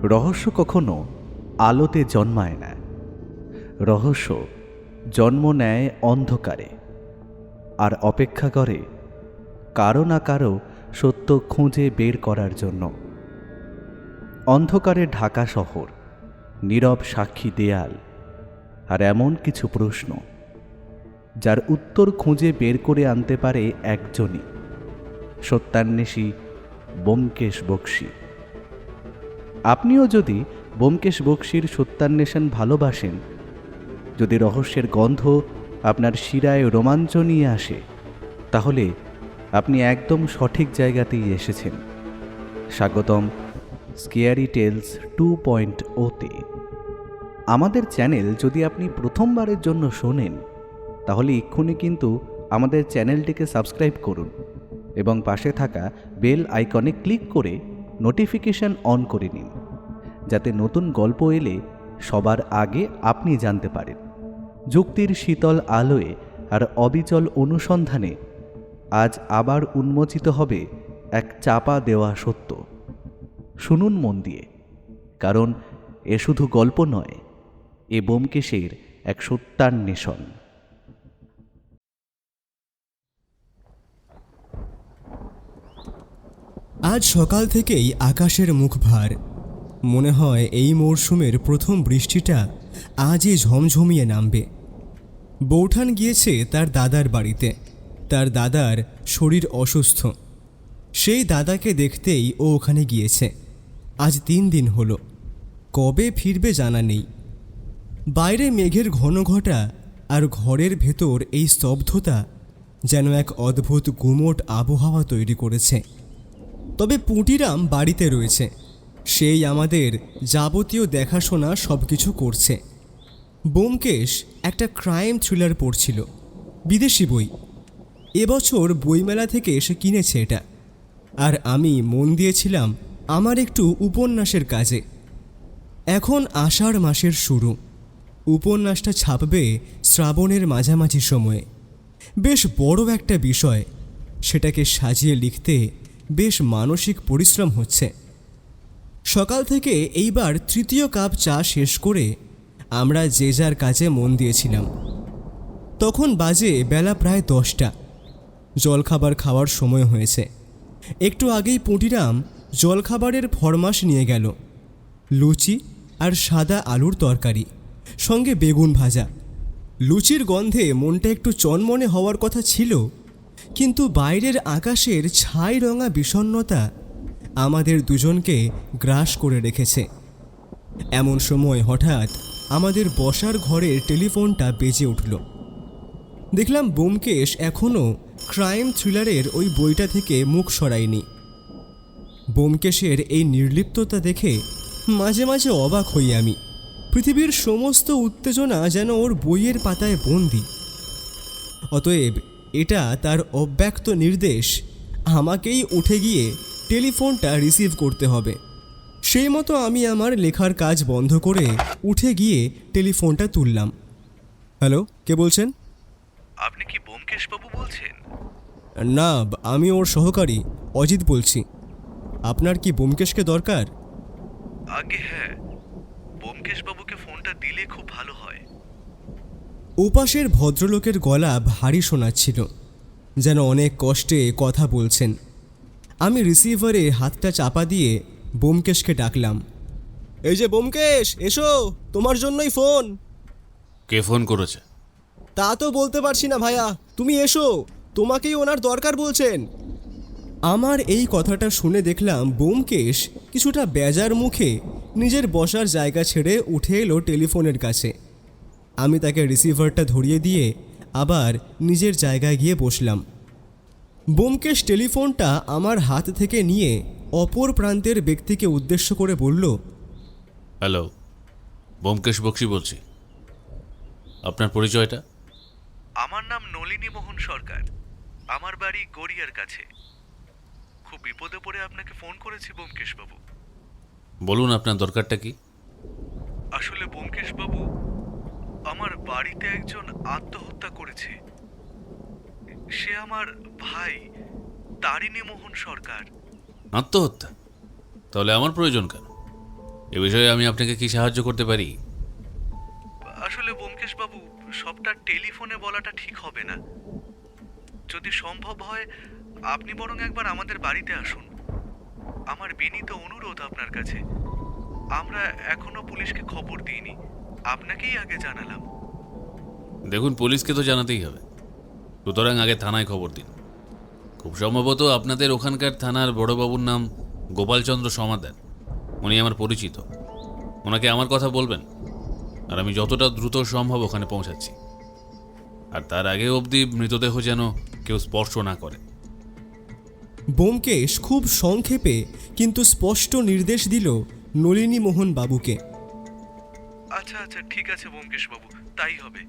রহস্য কখনো আলোতে জন্মায় না, রহস্য জন্ম নেয় অন্ধকারে, আর অপেক্ষা করে কারো না কারো সত্য খুঁজে বের করার জন্য। অন্ধকারে ঢাকা শহর, নীরব সাক্ষী দেয়াল, আর এমন কিছু প্রশ্ন যার উত্তর খুঁজে বের করে আনতে পারে একজনই, সত্যান্বেষী ব্যোমকেশ বক্সী। আপনিও যদি ব্যোমকেশ বক্সীর সত্যান্বেষণ ভালোবাসেন, যদি রহস্যের গন্ধ আপনার শিরায় রোমাঞ্চ নিয়ে আসে, তাহলে আপনি একদম সঠিক জায়গাতেই এসেছেন। স্বাগতম স্কেয়ারি টেলস 2.0-তে। আমাদের চ্যানেল যদি আপনি প্রথমবারের জন্য শোনেন, তাহলে এক্ষুনি কিন্তু আমাদের চ্যানেলটিকে সাবস্ক্রাইব করুন এবং পাশে থাকা বেল আইকনে ক্লিক করে নোটিফিকেশন অন করে নিন, যাতে নতুন গল্প এলে সবার আগে আপনি জানতে পারেন। যুক্তির শীতল আলোয় আর অবিচল অনুসন্ধানে আজ আবার উন্মোচিত হবে এক চাপা দেওয়া সত্য। শুনুন মন দিয়ে, কারণ এ শুধু গল্প নয়, এ ব্যোমকেশের এক সত্যান্বেষণ। আজ সকাল থেকেই আকাশের মুখ ভার। মনে হয় এই মরশুমের প্রথম বৃষ্টিটা আজই ঝমঝমিয়ে নামবে। বৌঠান গিয়েছে তার দাদার বাড়িতে। তার দাদার শরীর অসুস্থ। সেই দাদাকে দেখতেই ও ওখানে গিয়েছে। আজ 3 দিন হলো। কবে ফিরবে জানা নেই। বাইরে মেঘের ঘনঘটা আর ঘরের ভেতর এই স্তব্ধতা যেন এক অদ্ভুত গুমোট আবহাওয়া তৈরি করেছে। তবে পুঁটিরাম বাড়িতে রয়েছে। সেই আমাদের যাবতীয় দেখাশোনা সব কিছু করছে। ব্যোমকেশ একটা ক্রাইম থ্রিলার পড়ছিল, বিদেশি বই। এবছর বইমেলা থেকে এসে কিনেছে এটা। আর আমি মন দিয়েছিলাম আমার একটু উপন্যাসের কাজে। এখন আষাঢ় মাসের শুরু। উপন্যাসটা ছাপবে শ্রাবণের মাঝামাঝি সময়ে। বেশ বড় একটা বিষয়, সেটাকে সাজিয়ে লিখতে বেশ মানসিক পরিশ্রম হচ্ছে। সকাল থেকে এইবার 3য় কাপ চা শেষ করে আমরা যে যার কাজে মন দিয়েছিলাম। তখন বাজে বেলা প্রায় 10টা। জলখাবার খাওয়ার সময় হয়েছে। একটু আগেই পুঁটিরাম জলখাবারের ফরমাশ নিয়ে গেল। লুচি আর সাদা আলুর তরকারি, সঙ্গে বেগুন ভাজা। লুচির গন্ধে মনটা একটু চনমনে হওয়ার কথা ছিল, কিন্তু বাইরের আকাশের ছাই রঙা বিষণ্ণতা আমাদের দুজনকে গ্রাস করে রেখেছে। এমন সময় হঠাৎ আমাদের বসার ঘরের টেলিফোনটা বেজে উঠল। দেখলাম ব্যোমকেশ এখনও ক্রাইম থ্রিলারের ওই বইটা থেকে মুখ সরায়নি। ব্যোমকেশের এই নির্লিপ্ততা দেখে মাঝে মাঝে অবাক হই আমি। পৃথিবীর সমস্ত উত্তেজনা যেন ওর বইয়ের পাতায় বন্দী। অতএব এটা তার অব্যক্ত নির্দেশ, আমাকেই উঠে গিয়ে টেলিফোনটা রিসিভ করতে হবে। সেই মতো আমি আমার লেখার কাজ বন্ধ করে উঠে গিয়ে টেলিফোনটা তুললাম। হ্যালো, কে বলছেন? আপনি কি ব্যোমকেশ বাবু বলছেন? না, আমি ওর সহকারী অজিত বলছি। আপনার কি ব্যোমকেশকে দরকার? আগে হ্যাঁ, ব্যোমকেশ বাবুকে ফোনটা দিলে খুব ভালো হয়। ওপাশের ভদ্রলোকের গলা ভারী শোনাচ্ছিল, যেন অনেক কষ্টে কথা বলছেন। আমি রিসিভারে হাতটা চাপা দিয়ে ব্যোমকেশকে ডাকলাম। এই যে ব্যোমকেশ, এসো, তোমার জন্যই ফোন। কে ফোন করেছে? তা তো বলতে পারছি না ভাইয়া, তুমি এসো, তোমাকেই ওনার দরকার বলছেন। আমার এই কথাটা শুনে দেখলাম ব্যোমকেশ কিছুটা বেজার মুখে নিজের বসার জায়গা ছেড়ে উঠে এলো টেলিফোনের কাছে। আমি তাকে রিসিভারটা ধরিয়ে দিয়ে আবার নিজের জায়গায় গিয়ে বসলাম। ব্যোমকেশ টেলিফোনটা আমার হাত থেকে নিয়ে অপর প্রান্তের ব্যক্তিকে উদ্দেশ্য করে বলল, হ্যালো, ব্যোমকেশ বক্সী বলছি। আপনার পরিচয়টা? আমার নাম নলিনী মোহন সরকার। আমার বাড়ি গড়িয়ার কাছে। খুব বিপদে পড়ে আপনাকে ফোন করেছি ব্যোমকেশ বাবু। বলুন, আপনার দরকারটা কি? আসলে ব্যোমকেশ বাবু, আমার বাড়িতে একজন আত্মহত্যা করেছে। সে আমার ভাই তারিণী মোহন সরকার। আত্মহত্যা? তাহলে আমার প্রয়োজন কেন? এ বিষয়ে আমি আপনাকে কি সাহায্য করতে পারি? আসলে ব্যোমকেশ বাবু, সবটা টেলিফোনে বলাটা ঠিক হবে না। যদি সম্ভব হয় আপনি বরং একবার আমাদের বাড়িতে আসুন। আমার বিনীত অনুরোধ আপনার কাছে। আমরা এখনো পুলিশকে খবর দিইনি, আপনাকেই আগে জানালাম। দেখুন, পুলিশকে তো জানাতেই হবে, সুতরাং আগে থানায় খবর দিন। খুব সম্ভবত আপনাদের ওখানকার থানার বড়বাবুর নাম গোপালচন্দ্র সমাদার। উনি আমার পরিচিত। ওনাকে আমার কথা বলবেন, আর আমি যতটা দ্রুত সম্ভব ওখানে পৌঁছাচ্ছি। আর তার আগে অবধি মৃতদেহ যেন কেউ স্পর্শ না করে। ব্যোমকেশ খুব সংক্ষেপে কিন্তু স্পষ্ট নির্দেশ দিল নলিনী মোহন বাবুকে। আচ্ছা আচ্ছা, ঠিক আছে ব্যোমকেশ বাবু, তাই হবে।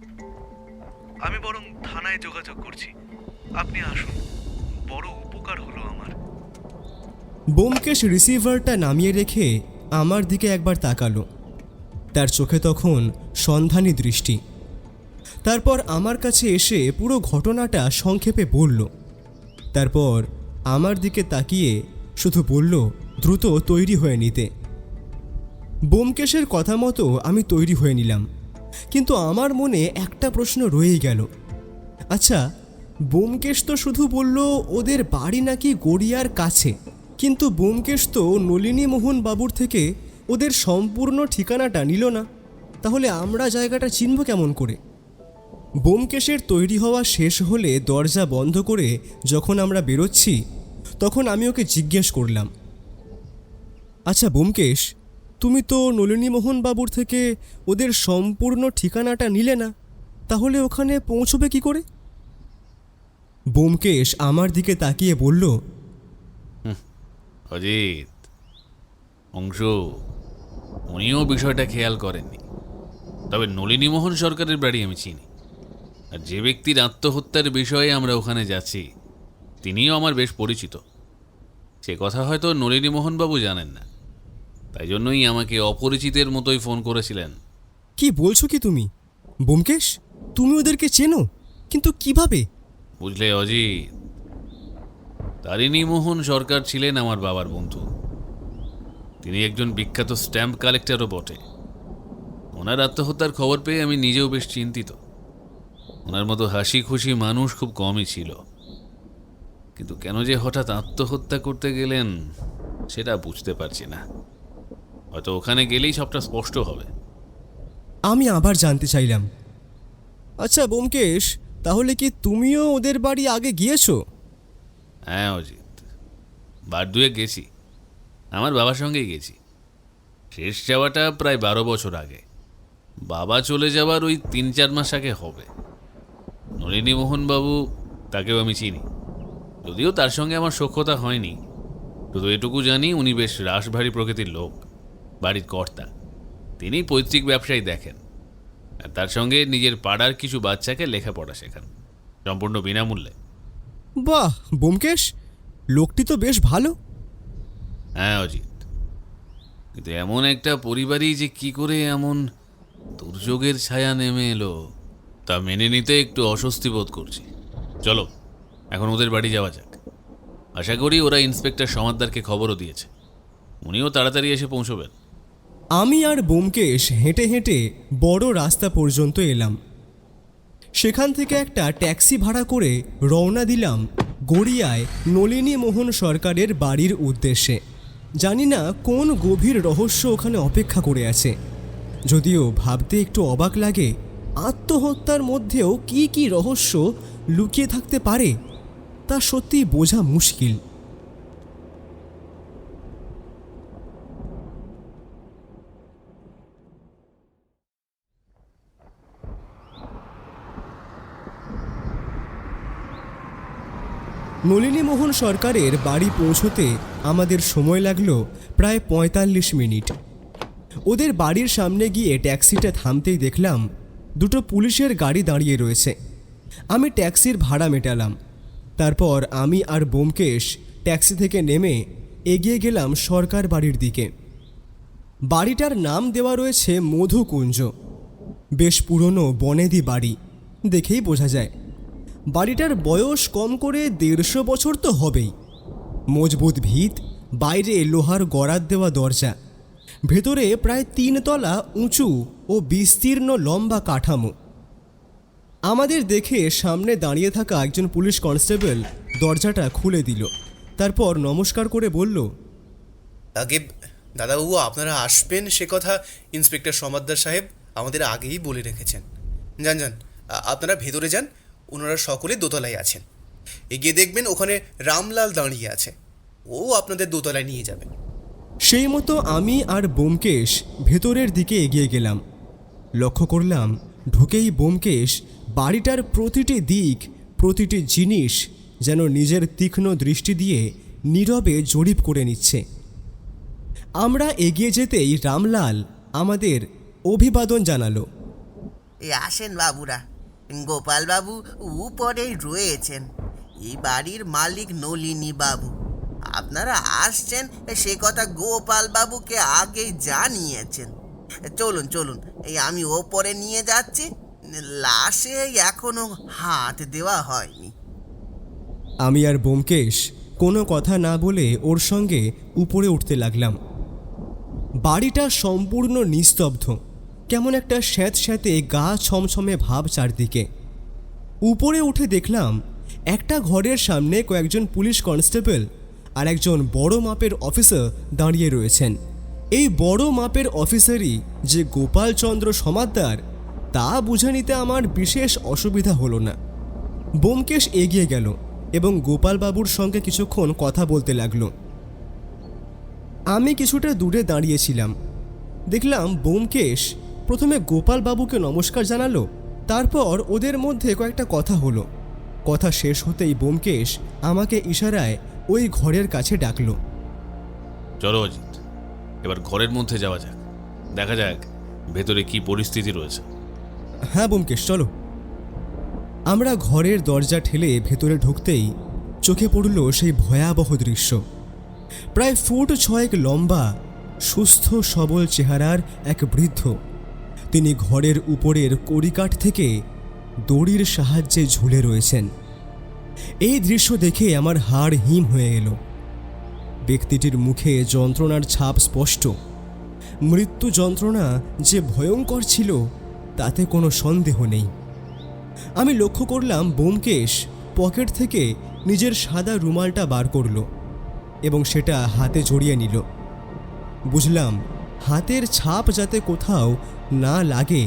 আমি বরং থানায় যোগাযোগ করছি, আপনি আসুন, বড় উপকার হলো আমার। ব্যোমকেশ রিসিভারটা নামিয়ে রেখে আমার দিকে একবার তাকালো। তার চোখে তখন সন্ধানী দৃষ্টি। তারপর আমার কাছে এসে পুরো ঘটনাটা সংক্ষেপে বলল। তারপর আমার দিকে তাকিয়ে শুধু বলল দ্রুত তৈরি হয়ে নিতে। ব্যোমকেশের কথা মতো আমি তৈরি হয়ে নিলাম, কিন্তু আমার মনে একটা প্রশ্ন রয়েই গেল। আচ্ছা, ব্যোমকেশ তো শুধু বলল ওদের বাড়ি নাকি গড়িয়ার কাছে, কিন্তু ব্যোমকেশ তো নলিনী মোহন বাবুর থেকে ওদের সম্পূর্ণ ঠিকানাটা নিল না। তাহলে আমরা জায়গাটা চিনব কেমন করে? ব্যোমকেশের তৈরি হওয়া শেষ হলে দরজা বন্ধ করে যখন আমরা বেরোচ্ছি, তখন আমি ওকে জিজ্ঞেস করলাম, আচ্ছা ব্যোমকেশ, তুমি তো নলিনী মোহন বাবুর থেকে ওদের সম্পূর্ণ ঠিকানাটা নিলে না, তাহলে ওখানে পৌঁছবে কি করে? ব্যোমকেশ আমার দিকে তাকিয়ে বলল, অজিত, অংশু, উনিও বিষয়টা খেয়াল করেননি। তবে নলিনী মোহন সরকারের বাড়ি আমি চিনি, আর যে ব্যক্তির আত্মহত্যার বিষয়ে আমরা ওখানে যাচ্ছি তিনিও আমার বেশ পরিচিত। সে কথা হয়তো নলিনী মোহনবাবু জানেন না, তাই জন্যই আমাকে অপরিচিতের মতোই ফোন করেছিলেন। কি বলছো কি তুমি? ব্যোমকেশ, তুমি ওদেরকে চেনো, কিন্তু কিভাবে? বুঝলে অজিত, তারিণী মোহন সরকার ছিলেন আমার বাবার বন্ধু। তিনি একজন বিখ্যাত স্ট্যাম্প কালেক্টরও বটে। ওনার আত্মহত্যার খবর পেয়ে আমি নিজেও বেশ চিন্তিত। ওনার মতো হাসি খুশি মানুষ খুব কমই ছিল, কিন্তু কেন যে হঠাৎ আত্মহত্যা করতে গেলেন সেটা বুঝতে পারছি না। হয়তো ওখানে গেলেই সবটা স্পষ্ট হবে। আমি আবার জানতে চাইলাম, আচ্ছা ব্যোমকেশ, তাহলে কি তুমিও ওদের বাড়ি আগে গিয়েছো? হ্যাঁ অজিত, বার দুয়েক গেছি। আমার বাবার সঙ্গেই গেছি। শেষ যাওয়াটা প্রায় 12 বছর আগে। বাবা চলে যাওয়ার ওই 3-4 মাস আগে হবে। নলিনী মোহনবাবু, তাকেও আমি চিনি, যদিও তার সঙ্গে আমার সখ্যতা হয়নি। শুধু এটুকু জানি উনি বেশ রাশভারী প্রকৃতির লোক, বাড়ির কর্তা। তিনি পৈতৃক ব্যবসায়ী দেখেন, আর তার সঙ্গে নিজের পাড়ার কিছু বাচ্চাকে লেখাপড়া শেখান, সম্পূর্ণ বিনামূল্যে। বাহ ব্যোমকেশ, লোকটি তো বেশ ভালো। হ্যাঁ অজিত, কিন্তু এমন একটা পরিবারই যে কি করে এমন দুর্যোগের ছায়া নেমে এলো তা মেনে নিতে একটু অস্বস্তি বোধ করছি। চলো এখন ওদের বাড়ি যাওয়া যাক। আশা করি ওরা ইন্সপেক্টর সমাদ্দারকে খবরও দিয়েছে, উনিও তাড়াতাড়ি এসে পৌঁছবেন। আমি আর ব্যোমকেশ হেঁটে হেঁটে বড় রাস্তা পর্যন্ত এলাম। সেখান থেকে একটা ট্যাক্সি ভাড়া করে রওনা দিলাম গড়িয়ায় নলিনী মোহন সরকারের বাড়ির উদ্দেশ্যে। জানি না কোন গভীর রহস্য ওখানে অপেক্ষা করে আছে। যদিও ভাবতে একটু অবাক লাগে, আত্মহত্যার মধ্যেও কি কি রহস্য লুকিয়ে থাকতে পারে তা সত্যি বোঝা মুশকিল। নলিনী মোহন সরকারের বাড়ি পৌঁছতে আমাদের সময় লাগলো প্রায় 45 মিনিট। ওদের বাড়ির সামনে গিয়ে ট্যাক্সিটা থামতেই দেখলাম দুটো পুলিশের গাড়ি দাঁড়িয়ে রয়েছে। আমি ট্যাক্সির ভাড়া মেটালাম। তারপর আমি আর ব্যোমকেশ ট্যাক্সি থেকে নেমে এগিয়ে গেলাম সরকার বাড়ির দিকে। বাড়িটার নাম দেওয়া রয়েছে মধুকুঞ্জ। বেশ পুরনো বনেদি বাড়ি, দেখেই বোঝা যায়। বাড়িটার বয়স কম করে 150 বছর তো হবেই। মজবুত ভিত, বাইরে লোহার গড়াত দেওয়া দরজা, ভেতরে প্রায় 3 তলা উঁচু ও বিস্তীর্ণ লম্বা কাঠামো। আমাদের দেখে সামনে দাঁড়িয়ে থাকা একজন পুলিশ কনস্টেবল দরজাটা খুলে দিল। তারপর নমস্কার করে বলল, আগে দাদাবাবু আপনারা আসবেন সে কথা ইন্সপেক্টর সমাদ্দার সাহেব আমাদের আগেই বলে রেখেছেন। যান যান, আপনারা ভেতরে যান, ওনারা সকলে দোতলায় আছেন। এগিয়ে দেখবেন ওখানে রামলাল দাঁড়িয়ে আছে, ও আপনাদের দোতলায় নিয়ে যাবে। সেই মতো আমি আর ব্যোমকেশ ভেতরের দিকে এগিয়ে গেলাম। লক্ষ্য করলাম ঢুকেই ব্যোমকেশ বাড়িটার প্রতিটি দিক, প্রতিটি জিনিস যেন নিজের তীক্ষ্ণ দৃষ্টি দিয়ে নীরবে জরিপ করে নিচ্ছে। আমরা এগিয়ে যেতেই রামলাল আমাদের অভিবাদন জানালো। আসেন বাবুরা, গোপাল বাবু উপরেই রয়েছেন। এই বাড়ির মালিক নলিনী বাবু। আপনারা আসছেন সে কথা গোপাল বাবুকে আগেই জানিয়েছেন। চলুন চলুন, এই আমি ওপরে নিয়ে যাচ্ছি। লাশে এখনো হাত দেওয়া হয়নি। আমি আর ব্যোমকেশ কোনো কথা না বলে ওর সঙ্গে উপরে উঠতে লাগলাম। বাড়িটা সম্পূর্ণ নিস্তব্ধ, কেমন একটা স্যাঁতস্যাঁতে গা ছমছমে ভাব চারদিকে। উপরে উঠে দেখলাম একটা ঘরের সামনে কয়েকজন পুলিশ কনস্টেবল আর একজন বড় মাপের অফিসার দাঁড়িয়ে রয়েছেন। এই বড় মাপের অফিসারই যে গোপালচন্দ্র সমাদ্দার তা বুঝে নিতে আমার বিশেষ অসুবিধা হলো না। ব্যোমকেশ এগিয়ে গেল এবং গোপালবাবুর সঙ্গে কিছুক্ষণ কথা বলতে লাগলো। আমি কিছুটা দূরে দাঁড়িয়েছিলাম। দেখলাম ব্যোমকেশ প্রথমে গোপালবাবুকে নমস্কার জানালো, তারপর ওদের মধ্যে কয়েকটা কথা হলো। কথা শেষ হতেই ব্যোমকেশ আমাকে ইশারায় ওই ঘরের কাছে ডাকলো। চলো অজিত, এবার ঘরের মধ্যে যাওয়া যাক, দেখা যাক ভেতরে কি পরিস্থিতি রয়েছে। হ্যাঁ ব্যোমকেশ, চলো। আমরা ঘরের দরজা ঠেলে ভেতরে ঢুকতেই চোখে পড়ল সেই ভয়াবহ দৃশ্য। প্রায় 6 ফুট লম্বা, সুস্থ সবল চেহারার এক বৃদ্ধ। তিনি ঘরের উপরের কড়িকাঠ থেকে দড়ির সাহায্যে ঝুলে রয়েছেন। এই দৃশ্য দেখে আমার হাড় হিম হয়ে এল। ব্যক্তিটির মুখে যন্ত্রণার ছাপ স্পষ্ট। মৃত্যু যন্ত্রণা যে ভয়ঙ্কর ছিল তাতে কোনো সন্দেহ নেই। আমি লক্ষ্য করলাম ব্যোমকেশ পকেট থেকে নিজের সাদা রুমালটা বার করল এবং সেটা হাতে জড়িয়ে নিল। বুঝলাম হাতের ছাপ যাতে কোথাও না লাগে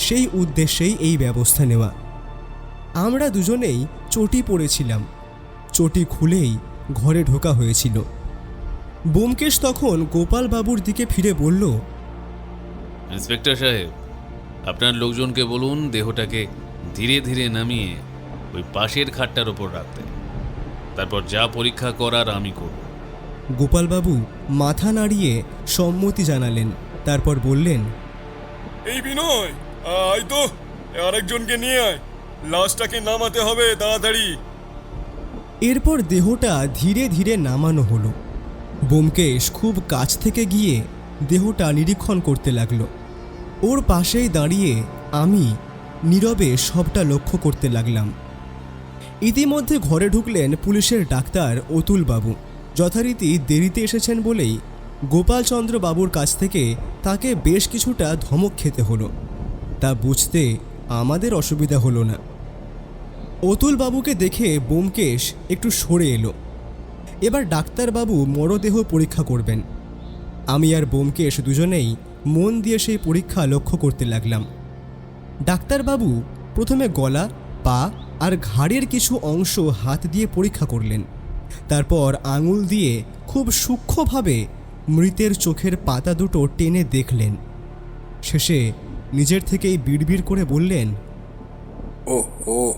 সেই উদ্দেশ্যেই এই ব্যবস্থা নেওয়া। আমরা দুজনেই চটি পরেছিলাম। চটি খুলেই ঘরে ঢোকা হয়েছিল। ব্যোমকেশ তখন গোপালবাবুর দিকে ফিরে বলল, ইন্সপেক্টর সাহেব, আপনার লোকজনকে বলুন দেহটাকে ধীরে ধীরে নামিয়ে ওই পাশের খাটটার ওপর রাখতে। তারপর যা পরীক্ষা করার আমি করব। গোপালবাবু মাথা নাড়িয়ে সম্মতি জানালেন। তারপর বললেন, এই বিনয়, আয় তো, আরেকজনকে নিয়ে আয়, লাশটাকে নামাতে হবে তাড়াতাড়ি। এরপর দেহটা ধীরে ধীরে নামানো হলো। ব্যোমকেশ খুব কাছ থেকে গিয়ে দেহটা নিরীক্ষণ করতে লাগলো। ওর পাশেই দাঁড়িয়ে আমি নীরবে সবটা লক্ষ্য করতে লাগলাম। ইতিমধ্যে ঘরে ঢুকলেন পুলিশের ডাক্তার অতুলবাবু। যথারীতি দেরিতে এসেছেন বলেই গোপালচন্দ্র বাবুর কাছ থেকে তাকে বেশ কিছুটা ধমক খেতে হলো। তা বুঝতে আমাদের অসুবিধা হলো না। অতুলবাবুকে দেখে ব্যোমকেশ একটু সরে এলো। এবার ডাক্তারবাবু মরদেহ পরীক্ষা করবেন। আমি আর ব্যোমকেশ দুজনেই মন দিয়ে সেই পরীক্ষা লক্ষ্য করতে লাগলাম। ডাক্তারবাবু প্রথমে গলা, পা আর ঘাড়ের কিছু অংশ হাত দিয়ে পরীক্ষা করলেন। তারপর আঙুল দিয়ে খুব সূক্ষ্মভাবে মৃতের চোখের পাতা দুটো টেনে দেখলেন। শেষে নিজের থেকেই বিড়বিড় করে বললেন, Oh,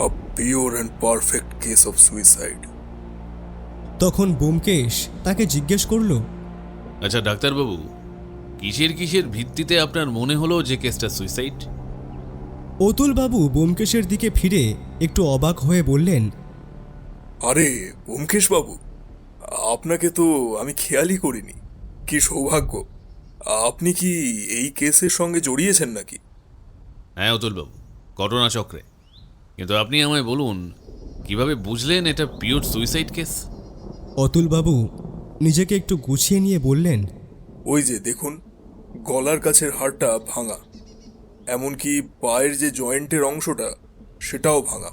a pure and perfect case of suicide. তখন ব্যোমকেশ তাকে জিজ্ঞেস করল, আচ্ছা ডাক্তারবাবু, কিসের ভিত্তিতে আপনার মনে হলো যে কেসটা সুইসাইড? অতুলবাবু ব্যোমকেশের দিকে ফিরে একটু অবাক হয়ে বললেন, আরে ব্যোমকেশ বাবু, আপনাকে তো আমি খেয়ালই করিনি। কি সৌভাগ্য, আপনি কি এই কেসের সঙ্গে জড়িয়েছেন নাকি? হ্যাঁ অতুলবাবু, ঘটনাচক্রে। কিন্তু আপনি আমায় বলুন, কিভাবে বুঝলেন এটা পিওর সুইসাইড কেস? অতুলবাবু নিজেকে একটু গুছিয়ে নিয়ে বললেন, ওই যে দেখুন, গলার কাছের হাড়টা ভাঙা, এমনকি পায়ের যে জয়েন্টের অংশটা সেটাও ভাঙা।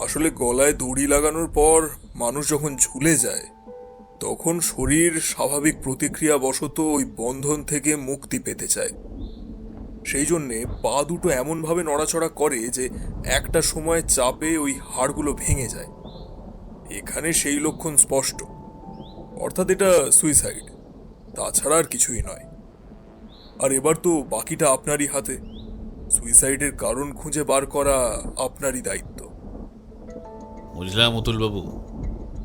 আসলে গলায় দড়ি লাগানোর পর মানুষ যখন ঝুলে যায় তখন শরীর স্বাভাবিক প্রতিক্রিয়া বশত ওই বন্ধন থেকে মুক্তি পেতে চায়। সেই জন্যে পা দুটো এমনভাবে নড়াচড়া করে যে একটা সময় চাপে ওই হাড়গুলো ভেঙে যায়। এখানে সেই লক্ষণ স্পষ্ট, অর্থাৎ এটা সুইসাইড, তাছাড়া আর কিছুই নয়। আর এবার তো বাকিটা আপনারই হাতে। সুইসাইডের কারণ খুঁজে বার করা আপনারই দায়িত্ব। বুঝলাম অতুলবাবু,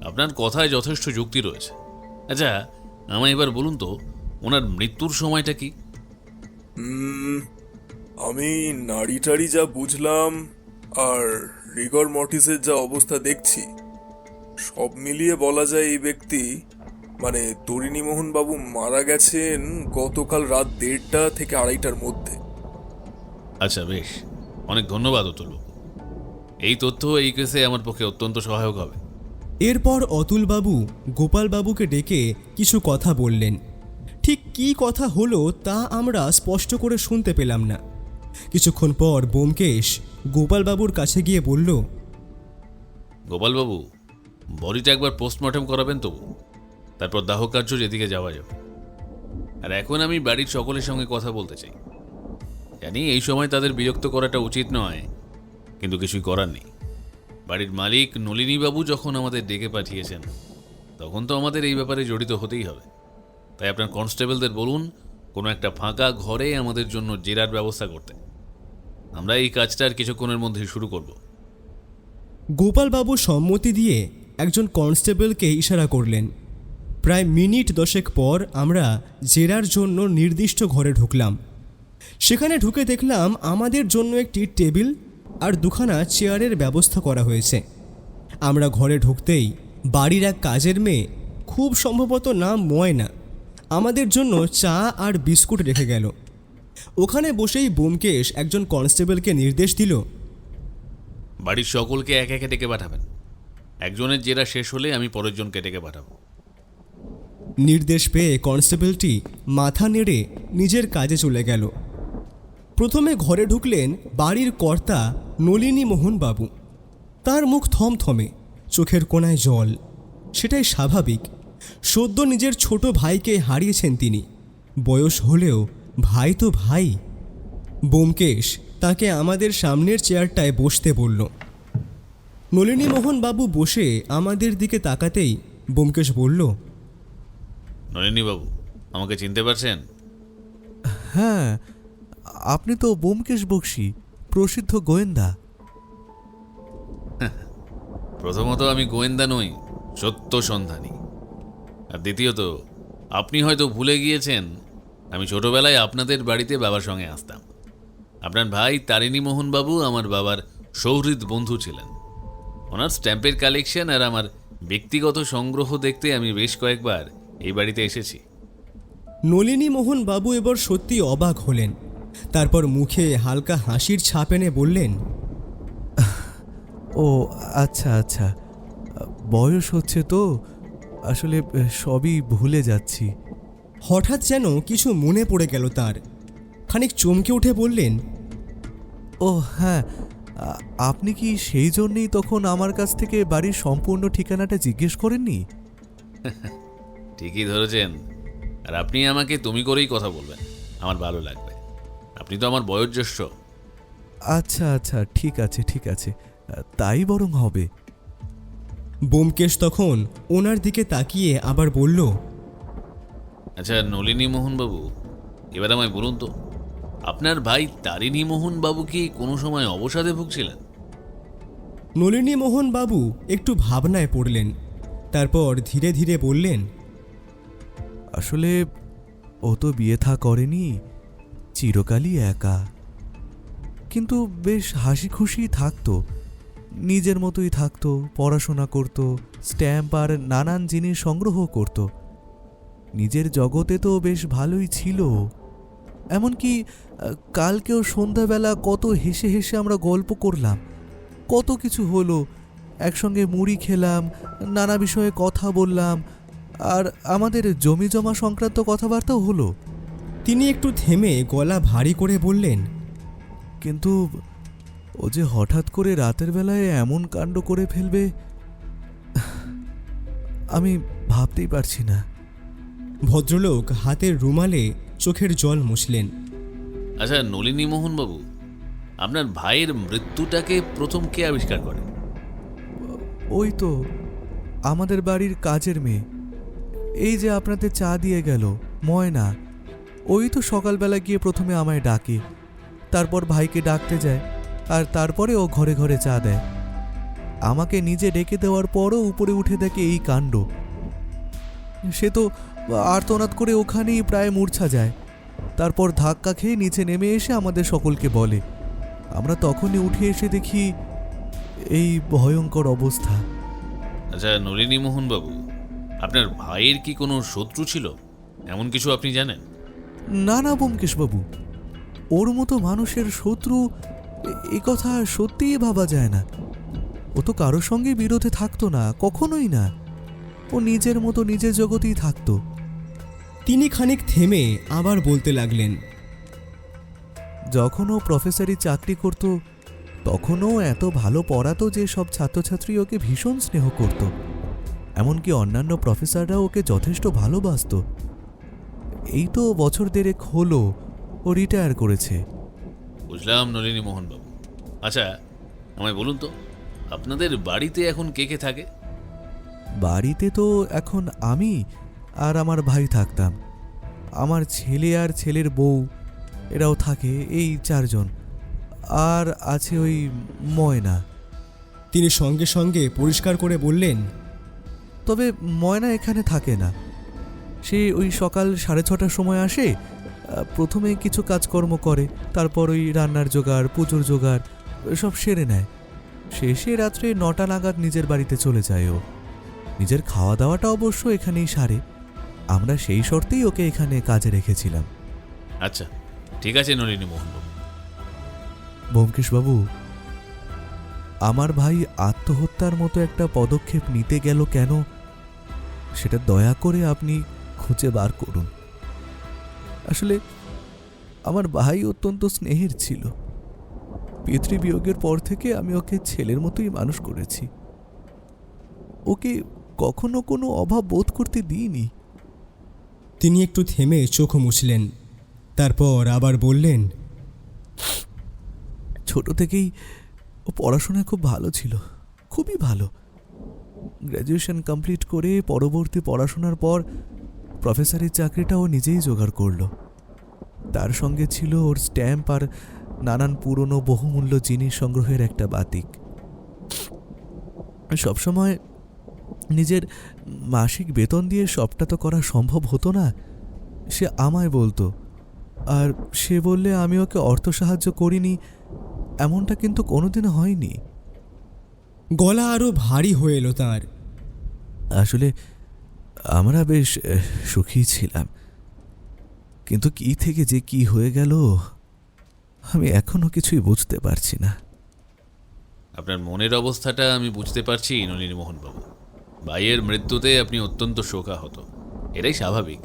আপনার কথায় যথেষ্ট যুক্তি রয়েছে। আচ্ছা, আমায় এবার বলুন তো, ওনার মৃত্যুর সময়টা কি? আমি নাড়িটাড়ি যা বুঝলাম আর রিগর মর্টিসের যা অবস্থা দেখছি, সব মিলিয়ে বলা যায় এই ব্যক্তি মানে তরিণীমোহন বাবু মারা গেছেন গতকাল রাত 1:30 থেকে 2:30টার মধ্যে। আচ্ছা, বেশ, অনেক ধন্যবাদ অতুলবাবু। এই তথ্য এই কেসে আমার পক্ষে অত্যন্ত সহায়ক হবে। এরপর অতুলবাবু গোপালবাবুকে ডেকে কিছু কথা বললেন। ঠিক কী কথা হলো তা আমরা স্পষ্ট করে শুনতে পেলাম না। কিছুক্ষণ পর ব্যোমকেশ গোপালবাবুর কাছে গিয়ে বলল, গোপালবাবু, বডিটা একবার পোস্টমর্টম করাবেন তবু, তারপর দাহ কার্য যেদিকে যাওয়া যাবে। আর এখন আমি বাড়ির সকলের সঙ্গে কথা বলতে চাই। জানি এই সময় তাদের বিরক্ত করাটা উচিত নয়, কিন্তু কিছুই করার নেই। বাড়ির মালিক নলিনীবাবু যখন আমাদের ডেকে পাঠিয়েছেন, তখন তো আমাদের এই ব্যাপারে জড়িত হতেই হবে। তাই আপনার কনস্টেবলদের বলুন কোনো একটা ফাঁকা ঘরে আমাদের জন্য জেরার ব্যবস্থা করতে। আমরা এই কাজটা আর কিছুক্ষণের মধ্যেই শুরু করব। গোপালবাবু সম্মতি দিয়ে একজন কনস্টেবলকে ইশারা করলেন। প্রায় মিনিট 10 পর আমরা জেরার জন্য নির্দিষ্ট ঘরে ঢুকলাম। সেখানে ঢুকে দেখলাম আমাদের জন্য একটি টেবিল আর দুখানা চেয়ারের ব্যবস্থা করা হয়েছে। আমরা ঘরে ঢুকতেই বাড়ির এক কাজের মেয়ে, খুব সম্ভবত নাম ময়না, আমাদের জন্য চা আর বিস্কুট রেখে গেল। ওখানে বসেই ব্যোমকেশ একজন কনস্টেবলকে নির্দেশ দিল, বাড়ির সকলকে এক একে ডেকে পাঠাবেন। একজনের জেরা শেষ হলে আমি পরের জনকে ডেকে পাঠাবো। নির্দেশ পেয়ে কনস্টেবলটি মাথা নেড়ে নিজের কাজে চলে গেল। প্রথমে ঘরে ঢুকলেন বাড়ির কর্তা নলিনীমোহন বাবু। তার মুখ থমথমে, চোখের কোণায় জল। সেটাই স্বাভাবিক, সদ্য নিজের ছোট ভাইকে হারিয়েছেন তিনি। বয়স হলেও ভাই তো ভাই। ব্যোমকেশ তাকে আমাদের সামনের চেয়ারটায় বসতে বলল। নলিনীমোহন বাবু বসে আমাদের দিকে তাকাতেই ব্যোমকেশ বলল, নলিনীবাবু, আমাকে চিনতে পারছেন? হ্যাঁ, আপনি তো ব্যোমকেশ বক্সী, প্রসিদ্ধ গোয়েন্দা। প্রথমত আমি গোয়েন্দা নই, সত্য সন্ধানী। আর দ্বিতীয়ত, আপনি হয়তো ভুলে গিয়েছেন আমি ছোটবেলায় আপনাদের বাড়িতে বাবার সঙ্গে আসতাম। আপনার ভাই তারিণীমোহন বাবু আমার বাবার সৌহৃদ বন্ধু ছিলেন। ওনার স্ট্যাম্পের কালেকশন আর আমার ব্যক্তিগত সংগ্রহ দেখতে আমি বেশ কয়েকবার এই বাড়িতে এসেছি। নলিনীমোহন বাবু এবার সত্যি অবাক হলেন। তারপর মুখে হালকা হাসির ছাপ এনে বললেন, ও আচ্ছা আচ্ছা, বয়স হচ্ছে তো, আসলে সবই ভুলে যাচ্ছি। হঠাৎ যেন কিছু মনে পড়ে গেল তার। খানিক চমকে উঠে বললেন, ও হ্যাঁ, আপনি কি সেই জন্যেই তখন আমার কাছ থেকে বাড়ির সম্পূর্ণ ঠিকানাটা জিজ্ঞেস করেননি? ঠিকই ধরেছেন। আর আপনি আমাকে তুমি করেই কথা বলবেন, আমার ভালো লাগবে। আপনি তো আমার বয়োজ্যেষ্ঠ। আচ্ছা আচ্ছা, ঠিক আছে ঠিক আছে, তাই বরং হবে। ব্যোমকেশ তখন ওনার দিকে তাকিয়ে আবার বলল, আচ্ছা নলিনীমোহন বাবু, এবার আমায় বলুন তো, আপনার ভাই তারিণীমোহন বাবু কি কোনো সময় অবসাদে ভুগছিলেন? নলিনীমোহন বাবু একটু ভাবনায় পড়লেন। তারপর ধীরে ধীরে বললেন, আসলে ও তো বিয়ে থা করেনি, চিরকালই একা, কিন্তু বেশ হাসি খুশি থাকতো, নিজের মতোই থাকতো, পড়াশোনা করত, স্ট্যাম্প আর নানান জিনিস সংগ্রহ করত। নিজের জগতে তো বেশ ভালোই ছিল। এমনকি কালকেও সন্ধ্যাবেলা কত হেসে হেসে আমরা গল্প করলাম, কত কিছু হলো, একসঙ্গে মুড়ি খেলাম, নানা বিষয়ে কথা বললাম, আর আমাদের জমি জমা সংক্রান্ত কথাবার্তাও হলো। তিনি একটু থেমে গলা ভারী করে বললেন, কিন্তু ও যে হঠাৎ করে রাতের বেলায় এমন কাণ্ড করে ফেলবে আমি ভাবতেই পারছি না। ভদ্রলোক হাতের রুমালে চোখের জল মুছলেন। আচ্ছা নলিনী মোহনবাবু, আপনার ভাইয়ের মৃত্যুটাকে প্রথম কে আবিষ্কার করে? ওই তো আমাদের বাড়ির কাজের মেয়ে, এই যে আপনাদের চা দিয়ে গেল, ময়না। ওই তো সকালবেলা গিয়ে প্রথমে আমায় ডাকে, তারপর ভাইকে ডাকতে যায়, আর তারপরে ও ঘরে ঘরে চা দেয়। আমাকে নিজে ডেকে দেওয়ার পরও উপরে উঠে দেখে এই কাণ্ড। সে তো আর্তনাদ করে ওখানেই প্রায় মূর্ছা যায়। তারপর ধাক্কা খেয়ে নিচে নেমে এসে আমাদের সকলকে বলে। আমরা তখনই উঠে এসে দেখি এই ভয়ঙ্কর অবস্থা। আচ্ছা নলিনী মোহনবাবু, আপনার ভাইয়ের কি কোনো শত্রু ছিল, এমন কিছু আপনি জানেন? না না ব্যোমকেশবাবু, ওর মতো মানুষের শত্রু এ কথা সত্যিই ভাবা যায় না। ও তো কারোর সঙ্গে বিরোধে থাকতো না, কখনোই না। ও নিজের মতো নিজের জগতেই থাকতো। তিনি খানিক থেমে আবার বলতে লাগলেন, যখন ও প্রফেসরি চাকরি করত তখনও এত ভালো পড়াতো যে সব ছাত্রছাত্রী ওকে ভীষণ স্নেহ করত। এমনকি অন্যান্য প্রফেসররা ওকে যথেষ্ট ভালোবাসতো। এই তো বছর দেড়েক হলো ও রিটায়ার করেছে। বুঝলাম নলিনী মোহনবাবু। আচ্ছা আমায় বলুন তো, আপনাদের বাড়িতে এখন কে কে থাকে? বাড়িতে তো এখন আমি আর আমার ভাই থাকতাম। আমার ছেলে আর ছেলের বউ এরাও থাকে, এই 4 জন। আর আছে ওই ময়না। তিনি সঙ্গে সঙ্গে পরিষ্কার করে বললেন, তবে ময়না এখানে থাকে না। সে ওই সকাল 6:30টার সময় আসে, প্রথমে কিছু কাজকর্ম করে, তারপর ওই রান্নার জোগাড়, পুজোর জোগাড় সব সেরে নেয়। শেষে রাত্রে 9টা নাগাদ নিজের বাড়িতে চলে যায় ও। নিজের খাওয়া দাওয়াটা অবশ্য এখানেই সারে। আমরা সেই শর্তেই ওকে এখানে কাজে রেখেছিলাম। আচ্ছা ঠিক আছে নলিনী মোহনবাবু। ব্যোমকেশবাবু, আমার ভাই আত্মহত্যার মতো একটা পদক্ষেপ নিতে গেল কেন, সেটা দয়া করে আপনি খুঁজে বার করুন। আসলে আমার ভাই অত্যন্ত স্নেহের ছিল। পিতৃবিয়োগের পর থেকে আমি ওকে ছেলের মতোই মানুষ করেছি। ওকে কখনো কোনো অভাব বোধ করতে দিইনি। তিনি একটু থেমে চোখ মুছলেন, তারপর আবার বললেন, ছোট থেকেই ও পড়াশোনায় খুব ভালো ছিল, খুবই ভালো। গ্র্যাজুয়েশন কমপ্লিট করে পরবর্তী পড়াশোনার পর প্রফেসরের চাকরিটা ও নিজেই জোগাড় করলো। তার সঙ্গে ছিল ওর স্ট্যাম্প আর নানান পুরনো বহুমূল্য জিনিস সংগ্রহের একটা বাতিক। সবসময় নিজের মাসিক বেতন দিয়ে সবটা তো করা সম্ভব হতো না। সে আমায় বলতো, আর সে বললে আমি ওকে অর্থ সাহায্য করিনি এমনটা কিন্তু কোনোদিনও হয়নি। গলা আরও ভারী হয়ে এলো তাঁর। আসলে আমরা বেশ সুখী ছিলাম, কিন্তু কি থেকে যে কি হয়ে গেল আমি এখনো কিছুই বুঝতে পারছি না। আপনার মনের অবস্থাটা আমি বুঝতে পারছি নলিনী মোহনবাবু। ভাইয়ের মৃত্যুতে আপনি অত্যন্ত শোকাহত, এটাই স্বাভাবিক।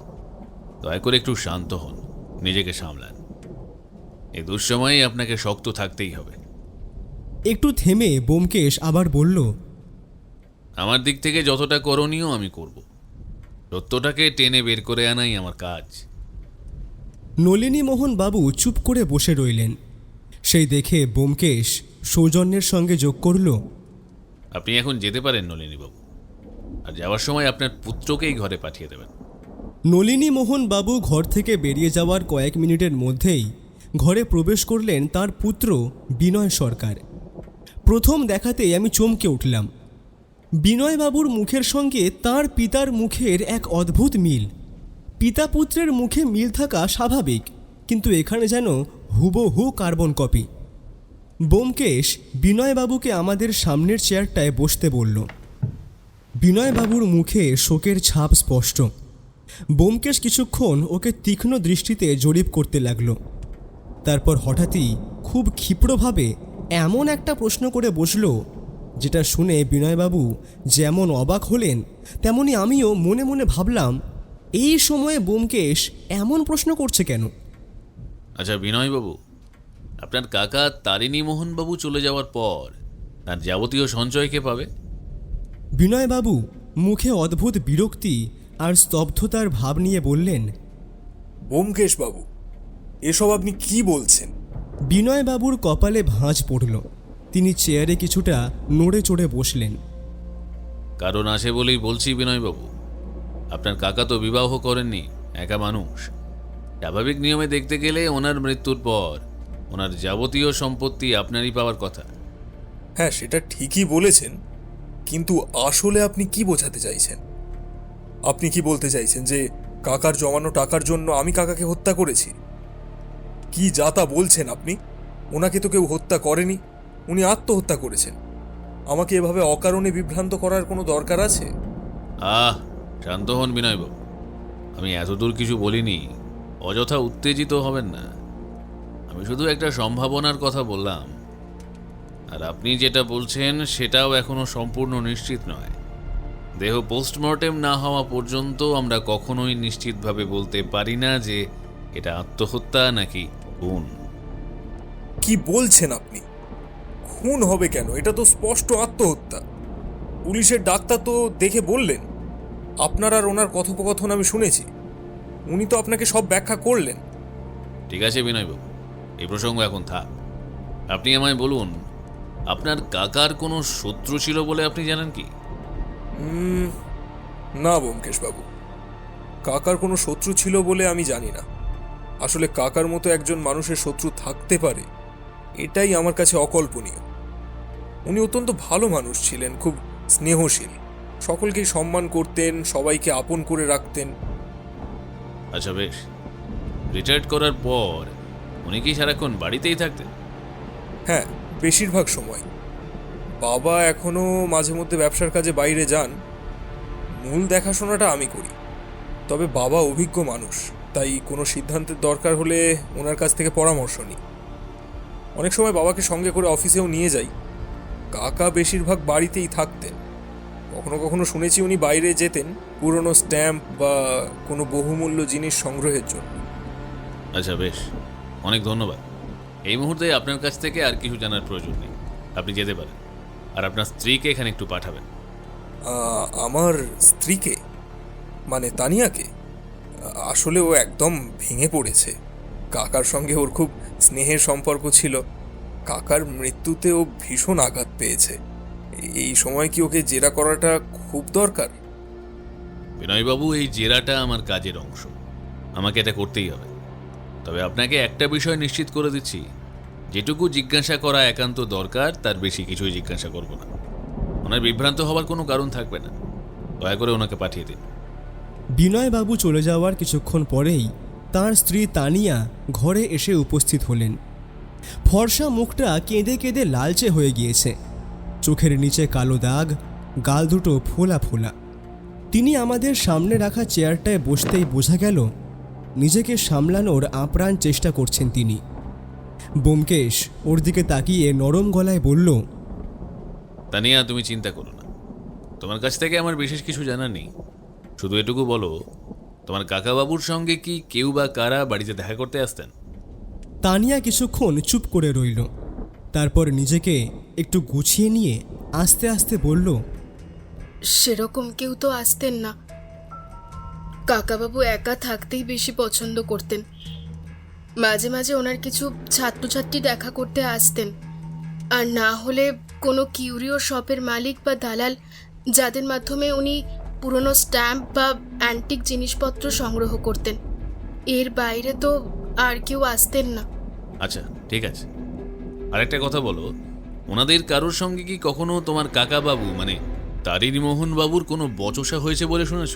দয়া করে একটু শান্ত হন, নিজেকে সামলান। এই দুঃসময়ে আপনাকে শক্ত থাকতেই হবে। একটু থেমে ব্যোমকেশ আবার বলল, আমার দিক থেকে যতটা করণীয় আমি করব। সত্যটাকে টেনে বের করে আনাই আমার কাজ। নলিনী মোহন বাবু চুপ করে বসে রইলেন। সেই দেখে ব্যোমকেশ সৌজন্যের সঙ্গে যোগ করল, আপনি এখন যেতে পারেন নলিনীবাবু, আর যাওয়ার সময় আপনার পুত্রকেই ঘরে পাঠিয়ে দেবেন। নলিনী মোহন বাবু ঘর থেকে বেরিয়ে যাওয়ার কয়েক মিনিটের মধ্যেই ঘরে প্রবেশ করলেন তার পুত্র বিনয় সরকার। প্রথম দেখাতেই আমি চমকে উঠলাম। বিনয়বাবুর মুখের সঙ্গে তার পিতার মুখের এক অদ্ভুত মিল। পিতা পুত্রের মুখে মিল থাকা স্বাভাবিক, কিন্তু এখানে যেন হুবহু কার্বন কপি। ব্যোমকেশ বিনয়বাবুকে আমাদের সামনের চেয়ারটায় বসতে বলল। বিনয়বাবুর মুখে শোকের ছাপ স্পষ্ট। ব্যোমকেশ কিছুক্ষণ ওকে তীক্ষ্ণ দৃষ্টিতে জরিপ করতে লাগলো। তারপর হঠাৎই খুব ক্ষিপ্রভাবে এমন একটা প্রশ্ন করে বসল যেটা শুনে বিনয়বাবু যেমন অবাক হলেন তেমনি আমিও মনে মনে ভাবলাম এই সময়ে ব্যোমকেশ এমন প্রশ্ন করছে কেন। আচ্ছা বিনয়বাবু, আপনার কাকা তারিণী মোহনবাবু চলে যাওয়ার পর তার যাবতীয় সঞ্চয় কে পাবে? বিনয়বাবু মুখে অদ্ভুত বিরক্তি আর স্তব্ধতার ভাব নিয়ে বললেন, ব্যোমকেশ বাবু, এসব আপনি কি বলছেন? বিনয়বাবুর কপালে ভাঁজ পড়ল। তিনি চেয়ারে কিছুটা নড়ে চড়ে বসলেন। কারণ আছে বলেই বলছি বিনয়বাবু, আপনার কাকা তো বিবাহ করেননি, একা মানুষ। স্বাভাবিক নিয়মে দেখতে গেলে ওনার মৃত্যুর পর ওনার যাবতীয় সম্পত্তি আপনারই পাওয়ার কথা। হ্যাঁ, সেটা ঠিকই বলেছেন, কিন্তু আসলে আপনি কি বোঝাতে চাইছেন? আপনি কি বলতে চাইছেন যে কাকার জমানো টাকার জন্য আমি কাকাকে হত্যা করেছি? কি যাতা বলছেন আপনি? ওনাকে তো কেউ হত্যা করেনি, উনি আত্মহত্যা করেছেন। আমাকে এভাবে অকারণে বিভ্রান্ত করার কোনো দরকার আছে? শান্ত হন বিনয়বাবু, আমি এতদূর কিছু বলিনি, অযথা উত্তেজিত হবেন না। আমি শুধু একটা সম্ভাবনার কথা বললাম, আর আপনি যেটা বলছেন সেটাও এখনো সম্পূর্ণ নিশ্চিত নয়। দেহ পোস্টমর্টেম না হওয়া পর্যন্ত আমরা কখনোই নিশ্চিতভাবে বলতে পারি না যে এটা আত্মহত্যা নাকি খুন। কি বলছেন আপনি? খুন হবে কেন? এটা তো স্পষ্ট আত্মহত্যা। পুলিশের ডাক্তার তো দেখে বললেন। আপনার আর ওনার কথোপকথন আমি শুনেছি, উনি তো আপনাকে সব ব্যাখ্যা করলেন। ঠিক আছে বিনয়বাবু, এই প্রসঙ্গ এখন থাক। আপনি আমায় বলুন, আপনার কাকার কোনো শত্রু ছিল বলে আপনি জানেন কি? না ব্যোমকেশ বাবু, কাকার কোনো শত্রু ছিল বলে আমি জানি না। আসলে কাকার মতো একজন মানুষের শত্রু থাকতে পারে, এটাই আমার কাছে অকল্পনীয়। উনি অত্যন্ত ভালো মানুষ ছিলেন, খুব স্নেহশীল, সকলকেই সম্মান করতেন, সবাইকে আপন করে রাখতেন। আচ্ছা বেশ, রিটায়ার্ড করার পর উনি কি সারাক্ষণ বাড়িতেই থাকতেন? হ্যাঁ, বেশিরভাগ সময়। বাবা এখনো মাঝে মধ্যে ব্যবসার কাজে বাইরে যান, মূল দেখাশোনাটা আমি করি। তবে বাবা অভিজ্ঞ মানুষ, তাই কোনো সিদ্ধান্তের দরকার হলে ওনার কাছ থেকে পরামর্শ নিই। অনেক সময় বাবাকে সঙ্গে করে অফিসেও নিয়ে যাই। কাকা বেশিরভাগ বাড়িতেই থাকতেন। কখনো কখনো শুনেছি উনি বাইরে যেতেন পুরনো স্ট্যাম্প বা কোনো বহুমূল্য জিনিস সংগ্রহের জন্য। আচ্ছা বেশ, অনেক ধন্যবাদ। এই মুহূর্তে আপনার কাছ থেকে আর কিছু জানার প্রয়োজন নেই, আপনি যেতে পারেন। আর আপনার স্ত্রীকে এখানে একটু পাঠাবেন। আমার স্ত্রীকে? মানে তানিয়াকে? আসলে ও একদম ভেঙে পড়েছে। কাকার সঙ্গে ওর খুব স্নেহের সম্পর্ক ছিল। কাকার মৃত্যুতে ও ভীষণ আঘাত পেয়েছে। এই সময় কি ওকে জেরা করাটা খুব দরকার? বিনয়বাবু, এই জেরাটা আমার কাজের অংশ, আমাকে এটা করতেই হবে। তবে আপনাকে একটা বিষয় নিশ্চিত করে দিচ্ছি, যেটুকু জিজ্ঞাসা করা একান্ত দরকার তার বেশি কিছুই জিজ্ঞাসা করব না। ওনার বিভ্রান্ত হবার কোনো কারণ থাকবে না। দয়া করে ওনাকে পাঠিয়ে দিন। বিনয়বাবু চলে যাওয়ার কিছুক্ষণ পরেই তার স্ত্রী তানিয়া ঘরে এসে উপস্থিত হলেন। ফর্সা মুখটা কেঁদে কেঁদে লালচে হয়ে গিয়েছে, চোখের নিচে কালো দাগ, গাল দুটো ফোলা ফোলা। তিনি আমাদের সামনে রাখা চেয়ারটায় বসতেই বোঝা গেল নিজেকে সামলানোর আপ্রাণ চেষ্টা করছেন তিনি। ব্যোমকেশ ওর দিকে তাকিয়ে নরম গলায় বলল, তানিয়া, তুমি চিন্তা করো না, তোমার কাছ থেকে আমার বিশেষ কিছু জানার নেই। শুধু এটুকু বলো, তোমার কাকাবাবুর সঙ্গে কি কেউ বা কারা বাড়িতে দেখা করতে আসতেন? তানিয়া কিছুক্ষণ চুপ করে রইল, তারপর নিজেকে একটু গুছিয়ে নিয়ে আস্তে আস্তে বলল, সেরকম কেউ তো আসতেন না। কাকাবাবু একা থাকতেই বেশি পছন্দ করতেন। মাঝে মাঝে ওনার কিছু ছাত্রছাত্রী দেখা করতে আসতেন, আর না হলে কোনো কিউরিও শপের মালিক বা দালাল, যাদের মাধ্যমে উনি পুরনো স্ট্যাম্প বা অ্যান্টিক জিনিসপত্র সংগ্রহ করতেন। এর বাইরে তো আর কেউ আসতেন না। আচ্ছা ঠিক আছে, আরেকটা কথা বলো, ওনাদের কারোর সঙ্গে কি কখনো তোমার কাকাবাবু মানে তারিণী মোহন বাবুর কোনো বচসা হয়েছে বলে শুনেছ?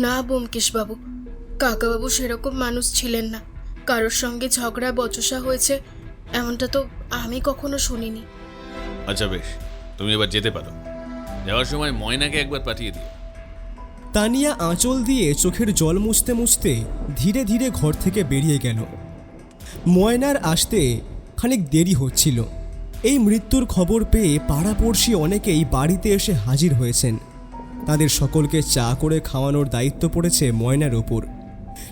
না ব্যোমকেশবাবু, কাকাবাবু সেরকম মানুষ ছিলেন না। কারোর সঙ্গে ঝগড়া বচসা হয়েছে এমনটা তো আমি কখনো শুনিনি। আচ্ছা বেশ, তুমি এবার যেতে পারো। যাওয়ার সময় ময়নাকে একবার পাঠিয়ে দিও। তানিয়া আঁচল দিয়ে চোখের জল মুছতে মুছতে ধীরে ধীরে ঘর থেকে বেরিয়ে গেল। ময়নার আসতে খানিক দেরি হচ্ছিল, এই মৃত্যুর খবর পেয়ে পাড়াপড়শি অনেকেই বাড়িতে এসে হাজির হয়েছেন। তাদের সকলকে চা করে খাওয়ানোর দায়িত্ব পড়েছে ময়নার ওপর।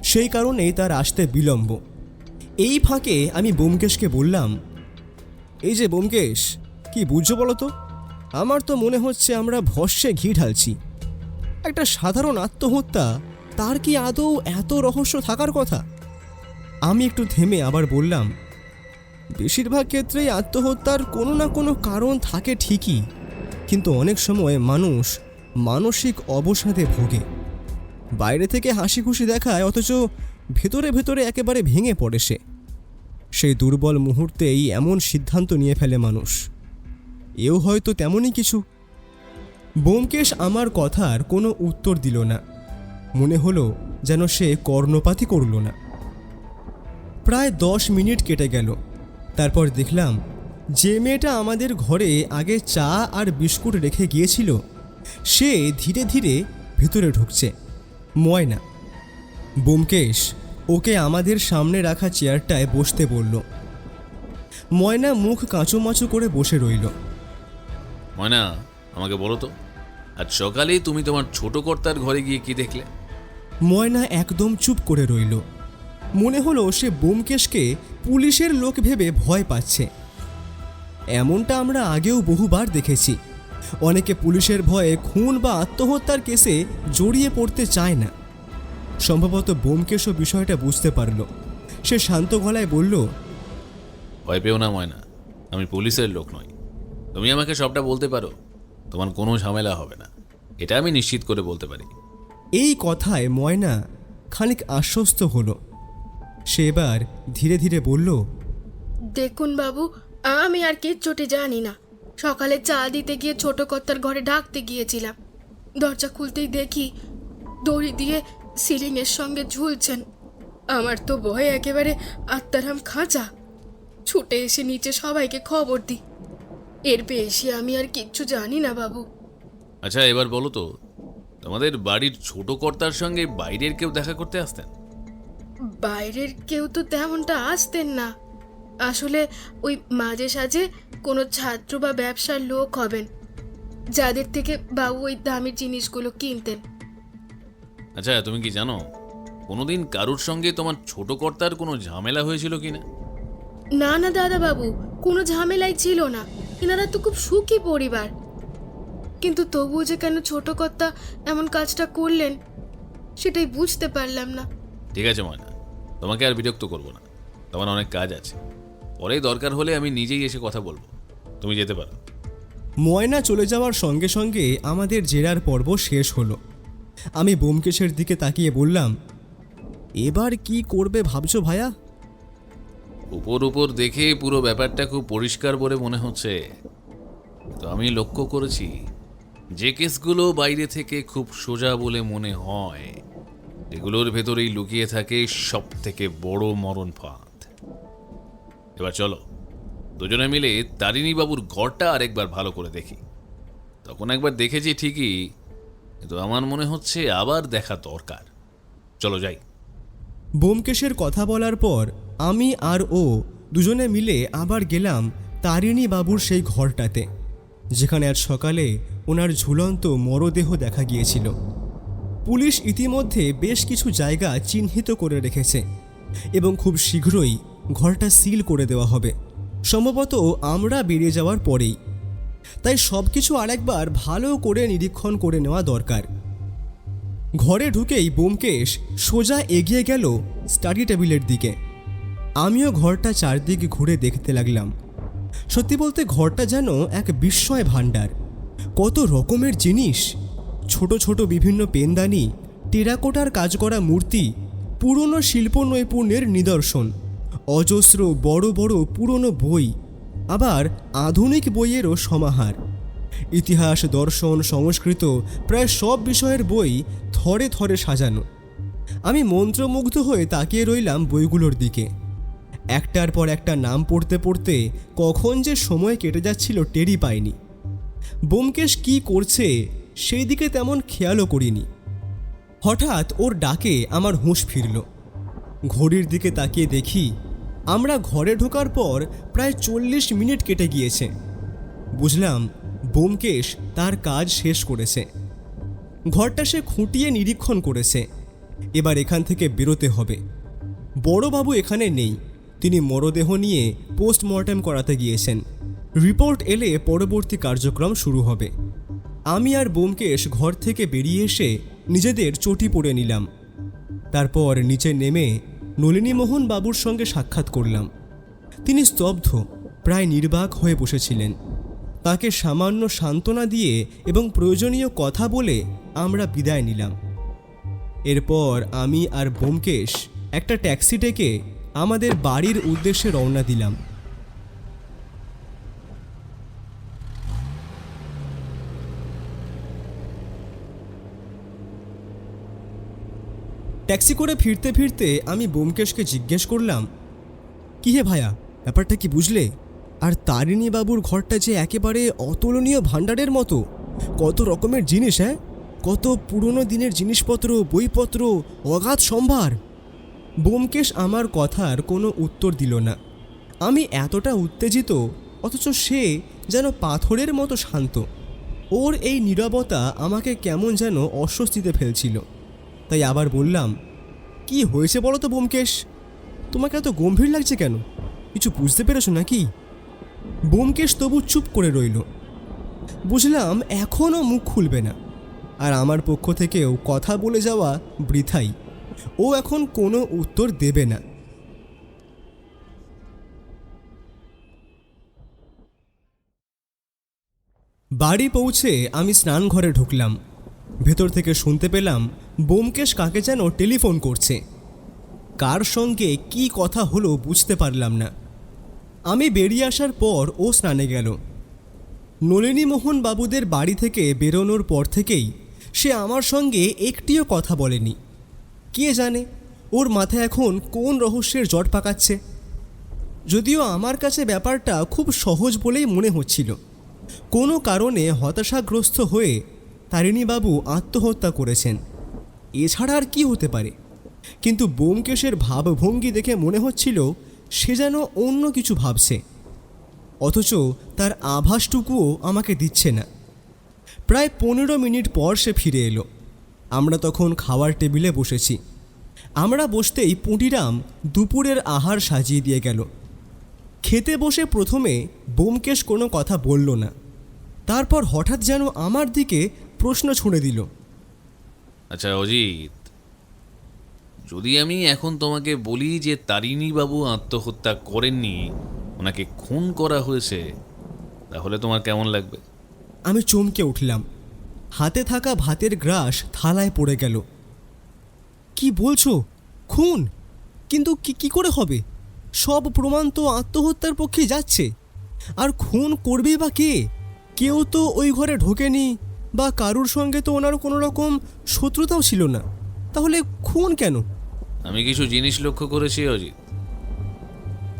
সেই কারণেই তার আসতে বিলম্ব। এই ফাঁকে আমি ব্যোমকেশকে বললাম, এই যে ব্যোমকেশ, কি বুঝছো বলো তো? আমার তো মনে হচ্ছে আমরা ভস্যে ঘি ঢালছি। একটা সাধারণ আত্মহত্যা, তার কি আদৌ এত রহস্য থাকার কথা? আমি একটু থেমে আবার বললাম, বেশিরভাগ ক্ষেত্রেই আত্মহত্যার কোনো না কোনো কারণ থাকে ঠিকই, কিন্তু অনেক সময় মানুষ মানসিক অবসাদে ভোগে। বাইরে থেকে হাসি খুশি দেখায়, অথচ ভেতরে ভেতরে একেবারে ভেঙে পড়ে সে। সেই দুর্বল মুহূর্তেই এমন সিদ্ধান্ত নিয়ে ফেলে মানুষ। এও হয়তো তেমনই কিছু। ব্যোমকেশ আমার কথার কোনো উত্তর দিল না। মনে হলো যেন সে কর্ণপাতই করল না। প্রায় 10 মিনিট কেটে গেল। তারপর দেখলাম যে মেয়েটা আমাদের ঘরে আগে চা আর বিস্কুট রেখে গিয়েছিল, সে ধীরে ধীরে ভেতরে ঢুকছে। ময়না। ব্যোমকেশ ওকে আমাদের সামনে রাখা চেয়ারটায় বসতে বলল। ময়না মুখ কাঁচুমাচু করে বসে রইল। ময়না, আমাকে বলো তো, আজ সকালেই তুমি তোমার ছোট কর্তার ঘরে গিয়ে কি দেখলে? ময়না একদম চুপ করে রইল। মনে হলো সে ব্যোমকেশকে পুলিশের লোক ভেবে ভয় পাচ্ছে। এমনটা আমরা আগেও বহুবার দেখেছি। অনেকে পুলিশের ভয়ে খুন বা আত্মহত্যার কেসে জড়িয়ে পড়তে চায় না। সম্ভবত ব্যোমকেশও বিষয়টা বুঝতে পারল। সে শান্ত গলায় বলল, ভয় পেও না ময়না, আমি পুলিশের লোক নই। তুমি আমাকে সবটা বলতে পারো, তোমার কোনো ঝামেলা হবে না, এটা আমি নিশ্চিত করে বলতে পারি। এই কথায় ময়না খানিক আশ্বস্ত হলো। সে এবার ধীরে ধীরে বলল, দেখুন বাবু, আমি আর কিচ্ছুটি জানি না। সকালে চা দিতে গিয়ে ছোট কর্তার ঘরে ডাকতে গিয়েছিলাম। দরজা খুলতেই দেখি দড়ি দিয়ে সিলিংয়ের সঙ্গে ঝুলছেন। আমার তো ভয়ে একেবারে আত্মারাম খাঁচা। ছুটে এসে নিচে সবাইকে খবর দিই। এর বেশি আমি আর কিচ্ছু জানি না বাবু। আচ্ছা, এবার বলো তো, তোমাদের বাড়ির ছোট কর্তার সঙ্গে বাইরের কেউ দেখা করতে আসতেন? বাইরের কেউ তো তেমনটা আসতেন না। আসলে ওই মাঝে সাঝে কোনো ছাত্র বা ব্যবসার লোক হবেন, যাদের থেকে বাবু ওই দামি জিনিসগুলো কিনতেন। আচ্ছা, তুমি কি জানো কোনোদিন কারুর সঙ্গে তোমার ছোট কর্তার কোনো ঝামেলা হয়েছিল কিনা? না না দাদা বাবু, কোনো ঝামেলাই ছিল না। এনারা তো খুব সুখী পরিবার। কিন্তু তবুও যে কেন ছোট কর্তা এমন কাজটা করলেন, সেটাই বুঝতে পারলাম না। ঠিক আছে ময়না, তোমাকে আর বিরক্ত করব না, তোমার অনেক কাজ আছে। পরে দরকার হলে আমি নিজেই এসে কথা বলবো, তুমি যেতে পারো। ময়না চলে যাওয়ার সঙ্গে সঙ্গে আমাদের জেরার পর্ব শেষ হলো। আমি ব্যোমকেশের দিকে তাকিয়ে বললাম, এবার কি করবে ভাবছো ভায়া? উপর উপর দেখে পুরো ব্যাপারটা খুব পরিষ্কার বলে মনে হচ্ছে। তো আমি লক্ষ্য করেছি, যে কেসগুলো বাইরে থেকে খুব সোজা বলে মনে হয়, এগুলোর ভেতরেই লুকিয়ে থাকে সব থেকে বড় মরণ ফাঁদ। এবার চলো দুজনে মিলে তারিণী বাবুর ঘরটা আরেকবার ভালো করে দেখি। তখন একবার দেখেছি ঠিকই, কিন্তু আমার মনে হচ্ছে আবার দেখা দরকার। চলো যাই। ব্যোমকেশের কথা বলার পর আমি আর ও দুজনে মিলে আবার গেলাম তারিণী বাবুর সেই ঘরটাতে, যেখানে আজ সকালে ওনার ঝুলন্ত মরদেহ দেখা গিয়েছিল। পুলিশ ইতিমধ্যে বেশ কিছু জায়গা চিহ্নিত করে রেখেছে এবং খুব শীঘ্রই ঘরটা সিল করে দেওয়া হবে, সম্ভবত আমরা বেরিয়ে যাওয়ার পরেই। তাই সব কিছু আরেকবার ভালো করে নিরীক্ষণ করে নেওয়া দরকার। ঘরে ঢুকেই ব্যোমকেশ সোজা এগিয়ে গেল স্টাডি টেবিলের দিকে। আমিও ঘরটা চারদিক ঘুরে দেখতে লাগলাম। সত্যি বলতে ঘরটা যেন এক বিস্ময় ভাণ্ডার। কত রকমের জিনিস, ছোট ছোট বিভিন্ন পেনদানি, টেরাকোটার কাজ করা মূর্তি, পুরনো শিল্প নৈপুণ্যের নিদর্শন, অজস্র বড় বড় পুরনো বই, আবার আধুনিক বইয়েরও সমাহার। ইতিহাস, দর্শন, সংস্কৃত প্রায় সব বিষয়ের বই থরে থরে সাজানো। আমি মন্ত্রমুগ্ধ হয়ে তাকিয়ে রইলাম বইগুলোর দিকে। একটার পর একটা নাম পড়তে পড়তে কখন যে সময় কেটে যাচ্ছিল টেরই পাইনি। ব্যোমকেশ কি করছে সেই দিকে তেমন খেয়ালও করিনি। হঠাৎ ওর ডাকে আমার হুঁশ ফিরল। ঘড়ির দিকে তাকিয়ে দেখি আমরা ঘরে ঢোকার পর প্রায় 40 মিনিট কেটে গিয়েছে। বুঝলাম ব্যোমকেশ তার কাজ শেষ করেছে। ঘরটা সে খুঁটিয়ে নিরীক্ষণ করেছে। এবার এখান থেকে বেরোতে হবে। বড়বাবু এখানে নেই, তিনি মরদেহ নিয়ে পোস্টমর্টেম করাতে গিয়েছেন। রিপোর্ট এলে পরবর্তী কার্যক্রম শুরু হবে। আমি আর ব্যোমকেশ ঘর থেকে বেরিয়ে এসে নিজেদের চটি পরে নিলাম। তারপর নিচে নেমে নলিনীমোহন বাবুর সঙ্গে সাক্ষাৎ করলাম। তিনি স্তব্ধ, প্রায় নির্বাক হয়ে বসেছিলেন। তাকে সামান্য সান্ত্বনা দিয়ে এবং প্রয়োজনীয় কথা বলে আমরা বিদায় নিলাম। এরপর আমি আর ব্যোমকেশ একটা ট্যাক্সি ডেকে আমাদের বাড়ির উদ্দেশ্যে রওনা দিলাম। ট্যাক্সি করে ফিরতে ফিরতে আমি ব্যোমকেশকে জিজ্ঞেস করলাম, কি হে ভায়া, ব্যাপারটা কি বুঝলে? আর তারিণী বাবুর ঘরটা যে একেবারে অতুলনীয় ভাণ্ডারের মতো, কত রকমের জিনিস, হ্যাঁ, কত পুরনো দিনের জিনিসপত্র, বইপত্র, অগাধ সম্ভার। ব্যোমকেশ আমার কথার কোনো উত্তর দিল না। আমি এতটা উত্তেজিত, অথচ সে যেন পাথরের মতো শান্ত। ওর এই নীরবতা আমাকে কেমন যেন অস্বস্তিতে ফেলছিল। তাই আবার বললাম, কি হয়েছে বলো তো ব্যোমকেশ? তোমাকে এত গম্ভীর লাগছে কেন? কিছু বুঝতে পেরেছো নাকি? ব্যোমকেশ তবু চুপ করে রইল। বুঝলাম এখনও মুখ খুলবে না, আর আমার পক্ষ থেকেও কথা বলে যাওয়া বৃথাই। ও এখন কোনো উত্তর দেবে না। বাড়ি পৌঁছে আমি স্নানঘরে ঢুকলাম। ভেতর থেকে শুনতে পেলাম ব্যোমকেশ কাকে যেন টেলিফোন করছে। কার সঙ্গে কি কথা হলো বুঝতে পারলাম না। আমি বেরিয়ে আসার পর ও স্নানে গেল। নলিনীমোহন বাবুদের বাড়ি থেকে বেরোনোর পর থেকেই সে আমার সঙ্গে একটিও কথা বলেনি। কে জানে ওর মাথায় এখন কোন রহস্যের জট পাকাচ্ছে। যদিও আমার কাছে ব্যাপারটা খুব সহজ বলেই মনে হচ্ছিল। কোনো কারণে হতাশাগ্রস্ত হয়ে তারিণীবাবু আত্মহত্যা করেছেন, এছাড়া আর কি হতে পারে। কিন্তু ব্যোমকেশের ভাবভঙ্গি দেখে মনে হচ্ছিল সে যেন অন্য কিছু ভাবছে, অথচ তার আভাসটুকুও আমাকে দিচ্ছে না। প্রায় 15 মিনিট পর সে ফিরে এলো। আমরা তখন খাওয়ার টেবিলে বসেছি। আমরা বসতেই পুঁটিরাম দুপুরের আহার সাজিয়ে দিয়ে গেল। খেতে বসে প্রথমে ব্যোমকেশ কোনো কথা বলল না। তারপর হঠাৎ যেন আমার দিকে প্রশ্ন ছুঁড়ে দিল। আচ্ছা অজিত, যদি আমি এখন তোমাকে বলি যে তারিণীবাবু আত্মহত্যা করেননি, ওনাকে খুন করা হয়েছে, তাহলে তোমার কেমন লাগবে? আমি চমকে উঠলাম। হাতে থাকা ভাতের গ্রাস থালায় পড়ে গেল। কি বলছো? খুন? কিন্তু কি করে হবে? সব প্রমাণ তো আত্মহত্যার পক্ষে যাচ্ছে। আর খুন করবেই বা কে? কেউ তো ওই ঘরে ঢোকেনি, বা কারুর সঙ্গে তো ওনার কোনো রকম শত্রুতাও ছিল না। তাহলে খুন কেন? আমি কিছু জিনিস লক্ষ্য করেছি অজিত।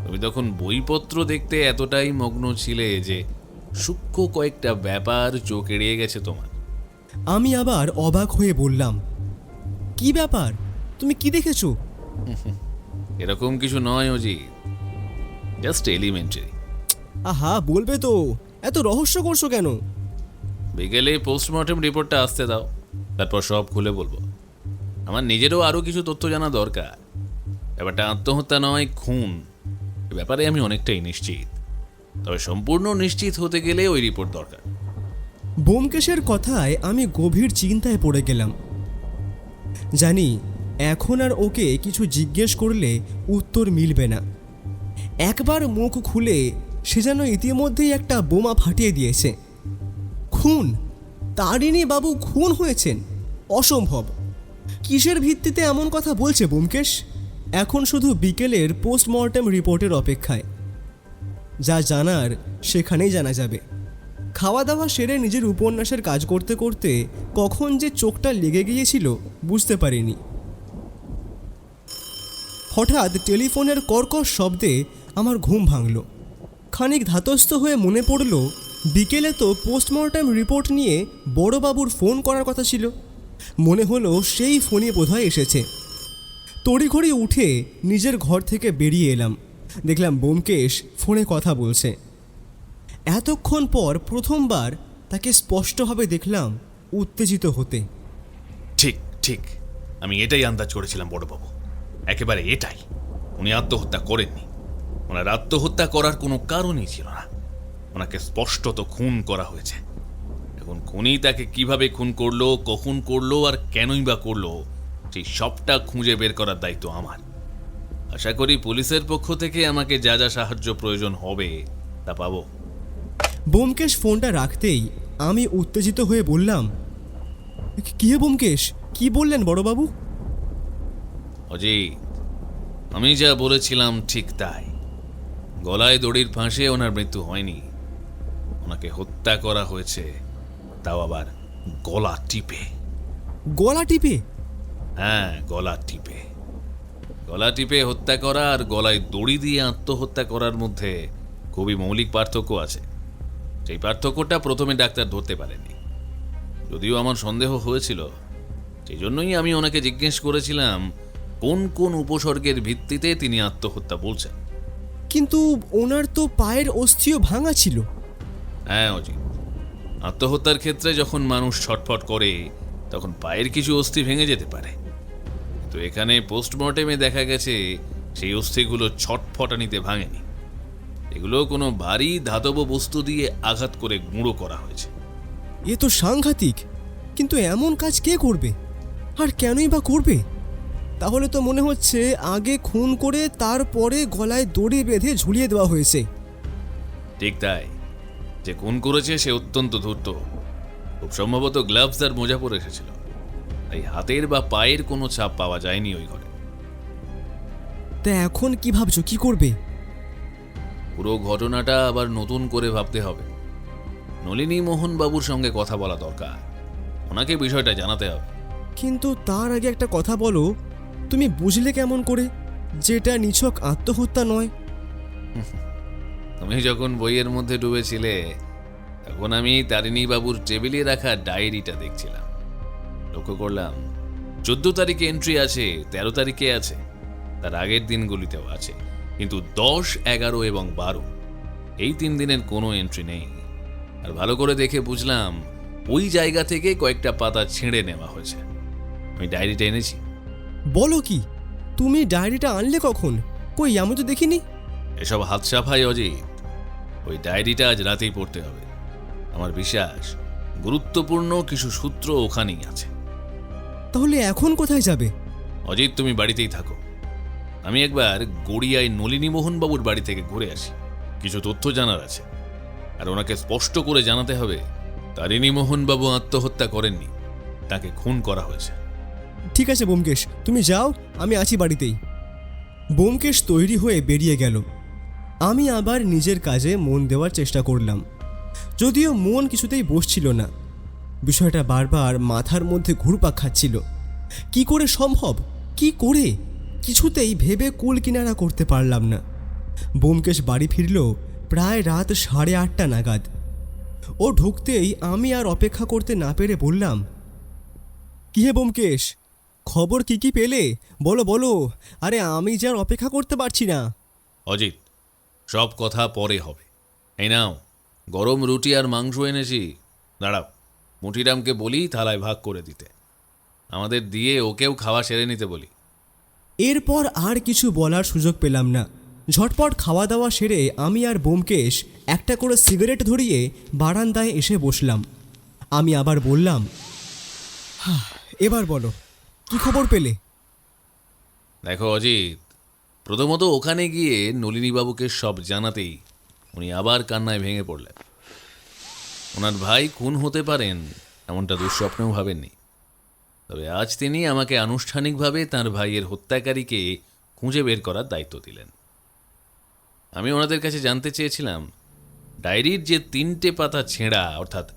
তুমি তখন বইপত্র দেখতে এতটাই মগ্ন ছিলে যে সূক্ষ্ম কয়েকটা ব্যাপার চোখ এড়িয়ে গেছে তোমার। আমি আবার অবাক হয়ে বললাম, কি ব্যাপার? তুমি কি দেখেছো? এরকম কিছু নয় অজিত, জাস্ট এলিমেন্টারি। আহা, বলবে তো, এত রহস্য করছো কেন? বিকেলে পোস্টমর্টেম রিপোর্টটা আসতে দাও, তারপর সব খুলে বলবো। আমার নিজেরও আরও কিছু তথ্য জানা দরকার। ব্যাপারটা আত্মহত্যা নয়, খুন। এ ব্যাপারে আমি অনেকটাই নিশ্চিত, তবে সম্পূর্ণ নিশ্চিত হতে গেলে ওই রিপোর্ট দরকার। ব্যোমকেশের কথায় আমি গভীর চিন্তায় পড়ে গেলাম। জানি এখন আর ওকে কিছু জিজ্ঞেস করলে উত্তর মিলবে না। একবার মুখ খুলে সে যেন ইতিমধ্যেই একটা বোমা ফাটিয়ে দিয়েছে। খুন? তারিণী বাবু খুন হয়েছেন? অসম্ভব। কিসের ভিত্তিতে এমন কথা বলছে ব্যোমকেশ? এখন শুধু বিকেলের পোস্টমর্টেম রিপোর্টের অপেক্ষায়। যা জানার সেখানেই জানা যাবে। খাওয়া দাওয়া সেরে নিজের উপন্যাসের কাজ করতে করতে কখন যে চোখটা লেগে গিয়েছিল বুঝতে পারিনি। হঠাৎ টেলিফোনের কর্কশ শব্দে আমার ঘুম ভাঙল। খানিক ধাতস্থ হয়ে মনে পড়ল, বিকেলে তো পোস্টমর্টেম রিপোর্ট নিয়ে বড়বাবুর ফোন করার কথা ছিল। মনে হলো সেই ফোনই বোধহয় এসেছে। তড়িঘড়ি উঠে নিজের ঘর থেকে বেরিয়ে এলাম। দেখলাম ব্যোমকেশ ফোনে কথা বলছে। এতক্ষণ পর প্রথমবার তাকে স্পষ্টভাবে দেখলাম উত্তেজিত হতে। ঠিক ঠিক, আমি এটাই আন্দাজ করেছিলাম বড়বাবু, একেবারে এটাই। উনি আত্মহত্যা করেননি। ওনার আত্মহত্যা করার কোনো কারণই ছিল না। ওনাকে স্পষ্টত খুন করা হয়েছে। এখন খুনি তাকে কিভাবে খুন করলো, কখন করলো আর কেনই বা করলো, সেই সবটা খুঁজে বের করার দায়িত্ব আমার। আশা করি পুলিশের পক্ষ থেকে আমাকে যা যা সাহায্য প্রয়োজন হবে তা পাবো। ব্যোমকেশ ফোনটা রাখতেই আমি উত্তেজিত হয়ে বললাম, কি হে ব্যোমকেশ, কি বললেন বড়বাবু? অজিত, আমি যা বলেছিলাম ঠিক তাই। গলায় দড়ির ফাঁসে ওনার মৃত্যু হয়নি, ওনাকে হত্যা করা হয়েছে, তাও আবার গলা টিপে। গলা টিপে? হ্যাঁ, গলা টিপে। গলা টিপে হত্যা করা আর গলায় দড়ি দিয়ে আত্মহত্যা করার মধ্যে খুবই মৌলিক পার্থক্য আছে। সেই পার্থক্যটা প্রথমে ডাক্তার ধরতে পারেনি, যদিও আমার সন্দেহ হয়েছিল। সেই জন্যই আমি ওনাকে জিজ্ঞেস করেছিলাম কোন কোন উপসর্গের ভিত্তিতে তিনি আত্মহত্যা বলছেন। কিন্তু ওনার তো পায়ের অস্থিও ভাঙা ছিল। হ্যাঁ অজিত, আত্মহত্যার ক্ষেত্রে যখন মানুষ ছটফট করে তখন পায়ের কিছু অস্থি ভেঙে যেতে পারে, কিন্তু এখানে পোস্টমর্টেমে দেখা গেছে সেই অস্থিগুলো ছটফটানিতে ভাঙেনি। এগুলো কোনো ভারী ধাতব বস্তু দিয়ে আঘাত করে গুঁড়ো করা হয়েছে। এ তো সাংঘাতিক। কিন্তু এমন কাজ কে করবে, আর কেনই বা করবে? তাহলে তো মনে হচ্ছে আগে খুন করে তারপরে গলায় দড়ি বেঁধে ঝুলিয়ে দেওয়া হয়েছে। ঠিক তাই। যে খুন করেছে সে অত্যন্ত ধূর্ত। খুব সম্ভবত গ্লাভস আর মোজা পরে এসেছিল, তাই হাতের বা পায়ের কোনো ছাপ পাওয়া যায়নি ওই ঘরে। তা এখন কি ভাবছো, কি করবে? পুরো ঘটনাটা আবার নতুন করে ভাবতে হবে। নলিনী মোহন বাবুর সঙ্গে কথা বলা দরকার, ওনাকে বিষয়টা জানাতে হবে। কিন্তু তার আগে একটা কথা বলো, তুমি বুঝলে কেমন করে যেটা নিছক আত্মহত্যা নয়? তুমি যখন বইয়ের মধ্যে ডুবেছিলে তখন আমি তারিণী বাবুর টেবিলে রাখা ডায়েরিটা দেখছিলাম। লক্ষ্য করলাম 14 তারিখে এন্ট্রি আছে, 13 তারিখে আছে, তার আগের দিনগুলিতেও আছে, কিন্তু 10, 11 এবং 12 এই 3 দিনের কোনো এন্ট্রি নেই। আর ভালো করে দেখে বুঝলাম ওই জায়গা থেকে কয়েকটা পাতা ছিঁড়ে নেওয়া হয়েছে। আমি ডায়েরিটা এনেছি। বলো কি, তুমি ডায়েরিটা আনলে কখন? কই, আমি তো দেখিনি। এসব হাত সাফাই অজিত, ওই ডায়েরিটা আজ রাতেই পড়তে হবে। আমার বিশ্বাস গুরুত্বপূর্ণ কিছু সূত্র ওখানেই আছে। তাহলে এখন কোথায় যাবে? অজিত, তুমি বাড়িতেই থাকো। আমি একবার গড়িয়ায় নলিনী মোহন বাবুর বাড়ি থেকে ঘুরে আসি, কিছু তথ্য জানার আছে। আর ওনাকে স্পষ্ট করে জানাতে হবে তারিণী মোহন বাবু আত্মহত্যা করেননি, তাকে খুন করা হয়েছে। ঠিক আছে ব্যোমকেশ, তুমি যাও, আমি আছি বাড়িতেই। ব্যোমকেশ তৈরি হয়ে বেরিয়ে গেল। আমি আবার নিজের কাজে মন দেওয়ার চেষ্টা করলাম, যদিও মন কিছুতেই বসছিল না। বিষয়টা বারবার মাথার মধ্যে ঘুরপাক খাচ্ছিল। কি করে সম্ভব, কি করে? কিছুতেই ভেবে কুল কিনারা করতে পারলাম না। ব্যোমকেশ বাড়ি ফিরল প্রায় রাত 8:30 নাগাদ। ও ঢুকতেই আমি আর অপেক্ষা করতে না পেরে বললাম, কি হে ব্যোমকেশ, খবর কি কি পেলে? বলো বলো, আরে আমি যে আর অপেক্ষা করতে পারছি না। অজিত, সব কথা পরে হবে। এই নাও, গরম রুটি আর মাংস এনেছি। দাঁড়াও, মুঠিরামকে বলি থালায় ভাগ করে দিতে, আমাদের দিয়ে ওকেও খাওয়া সেরে নিতে বলি। এরপর আর কিছু বলার সুযোগ পেলাম না। ঝটপট খাওয়া দাওয়া সেরে আমি আর ব্যোমকেশ একটা করে সিগারেট ধরিয়ে বারান্দায় এসে বসলাম। আমি আবার বললাম, এবার বলো, কি খবর পেলে? দেখো অজিত, প্রথমত ওখানে গিয়ে নলিনীবাবুকে সব জানাতেই উনি আবার কান্নায় ভেঙে পড়লেন। ওনার ভাই খুন হতে পারেন এমনটা দুঃস্বপ্নেও ভাবেননি। তবে আজ তিনি আমাকে আনুষ্ঠানিকভাবে তাঁর ভাইয়ের হত্যাকারীকে খুঁজে বের করার দায়িত্ব দিলেন। আমি ওনাদের কাছে জানতে চেয়েছিলাম ডায়েরির যে 3টে পাতা ছেঁড়া, অর্থাৎ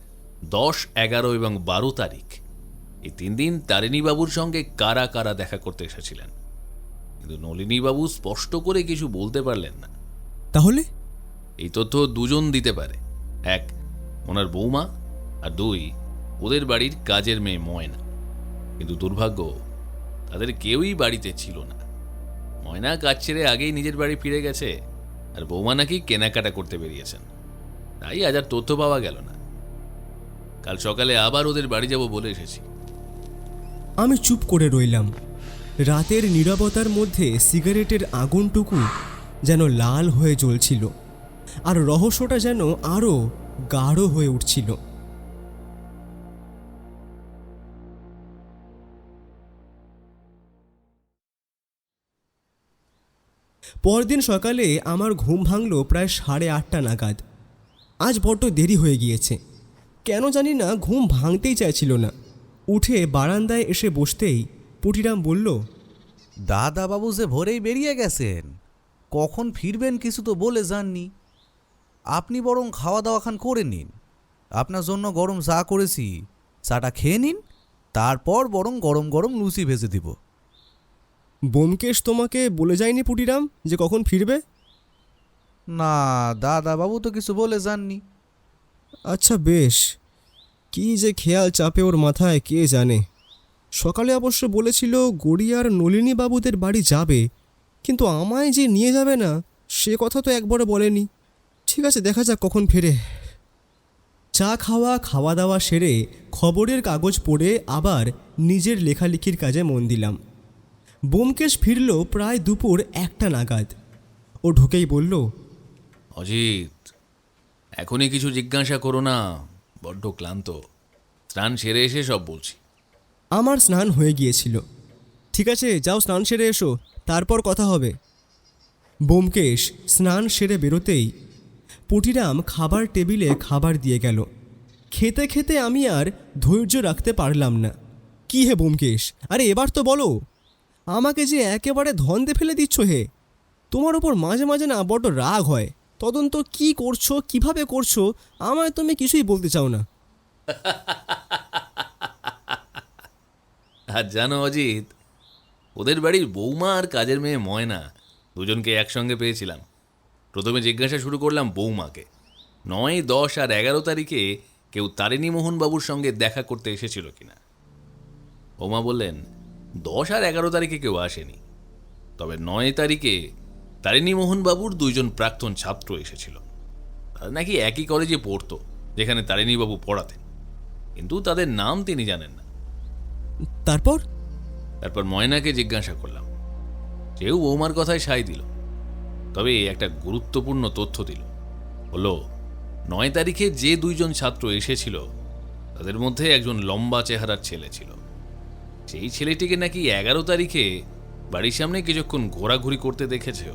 10, 11 এবং 12 তারিখ, এই 3 দিন তারিণীবাবুর সঙ্গে কারা কারা দেখা করতে এসেছিলেন। কিন্তু নলিনীবাবু স্পষ্ট করে কিছু বলতে পারলেন না। তাহলে এই তথ্য দুজন দিতে পারে, 1 ওনার বৌমা, আর 2 ওদের বাড়ির কাজের মেয়ে ময়না। কিন্তু দুর্ভাগ্য, তাদের কেউই বাড়িতে ছিল না। ময়না কাজ ছেড়ে আগেই নিজের বাড়ি ফিরে গেছে। আর বৌমা নাকি কেনাকাটা করতে বেরিয়েছেন, তাই আজ আর তথ্য পাওয়া গেল না। কাল সকালে আবার ওদের বাড়ি যাব বলে এসেছি। আমি চুপ করে রইলাম। রাতের নীরবতার মধ্যে সিগারেটের আগুনটুকু যেন লাল হয়ে জ্বলছিল, আর রহস্যটা যেন আরও গাঢ় হয়ে উঠছিল। পরদিন সকালে আমার ঘুম ভাঙল প্রায় 8:30 নাগাদ। আজ বড্ড দেরি হয়ে গিয়েছে। কেন জানি না ঘুম ভাঙতেই চাইছিল না। উঠে বারান্দায় এসে বসতেই পুটিরাম বলল, দাদাবাবু যে ভোরেই বেরিয়ে গেছেন, কখন ফিরবেন কিছু তো বলে যাননি। আপনি বরং খাওয়া দাওয়া খান করে নিন, আপনার জন্য গরম চা করেছি, চাটা খেয়ে নিন, তারপর বরং গরম গরম লুচি ভেজে দিব। ব্যোমকেশ তোমাকে বলে যায়নি পুটিরাম যে কখন ফিরবে? না, দাদাবাবু তো কিছু বলে যাননি। আচ্ছা বেশ, কি যে খেয়াল চাপে ওর মাথায় কে জানে। সকালে অবশ্য বলেছিল গড়িয়ার নলিনী বাবুদের বাড়ি যাবে, কিন্তু আমায় যে নিয়ে যাবে না সে কথা তো একবারও বলেনি। ঠিক আছে, দেখা যাক কখন ফেরে। চা খাওয়া দাওয়া সেরে খবরের কাগজ পড়ে আবার নিজের লেখালেখির কাজে মন দিলাম। ব্যোমকেশ ফিরল প্রায় দুপুর 1টা নাগাদ। ও ঢুকেই বলল, অজিত, এখনই কিছু জিজ্ঞাসা করো না, বড্ড ক্লান্ত। স্নান সেরে এসে সব বলছি। আমার স্নান হয়ে গিয়েছিল। ঠিক আছে, যাও স্নান সেরে এসো, তারপর কথা হবে। ব্যোমকেশ স্নান সেরে বেরোতেই পুটিরাম খাবার টেবিলে খাবার দিয়ে গেল। খেতে খেতে আমি আর ধৈর্য রাখতে পারলাম না। কি হে ব্যোমকেশ, আরে এবার তো বলো, আমাকে যে একেবারে ধন্দে ফেলে দিচ্ছ হে। তোমার ওপর মাঝে মাঝে না বড্ড রাগ হয়। তদন্ত কি করছো, কিভাবে করছো, আমায় তুমি কিছুই বলতে চাও না। আর জানো অজিত, ওদের বাড়ির বৌমা আর কাজের মেয়ে ময়না দুজনকে একসঙ্গে পেয়েছিলাম। প্রথমে জিজ্ঞাসা শুরু করলাম বৌমাকে, 9, 10 আর 11 তারিখে কেউ তারিণী মোহন বাবুর সঙ্গে দেখা করতে এসেছিল কিনা। বৌমা বললেন 10 আর 11 তারিখে কেউ আসেনি, তবে 9 তারিখে তারিণী মোহন বাবুর 2 জন প্রাক্তন ছাত্র এসেছিল। তারা নাকি একই কলেজে পড়তো যেখানে তারিণীবাবু পড়াতেন, কিন্তু তাদের নাম তিনি জানেন না। তারপর ময়নাকে জিজ্ঞাসা করলাম, সেও বৌমার কথায় সায় দিল, তবে একটা গুরুত্বপূর্ণ তথ্য দিল। হলো 9 তারিখে যে 2 জন ছাত্র এসেছিল তাদের মধ্যে একজন লম্বা চেহারার ছেলে ছিল। সেই ছেলেটিকে নাকি 11 তারিখে বাড়ির সামনে কিছুক্ষণ ঘোরাঘুরি করতে দেখেছে।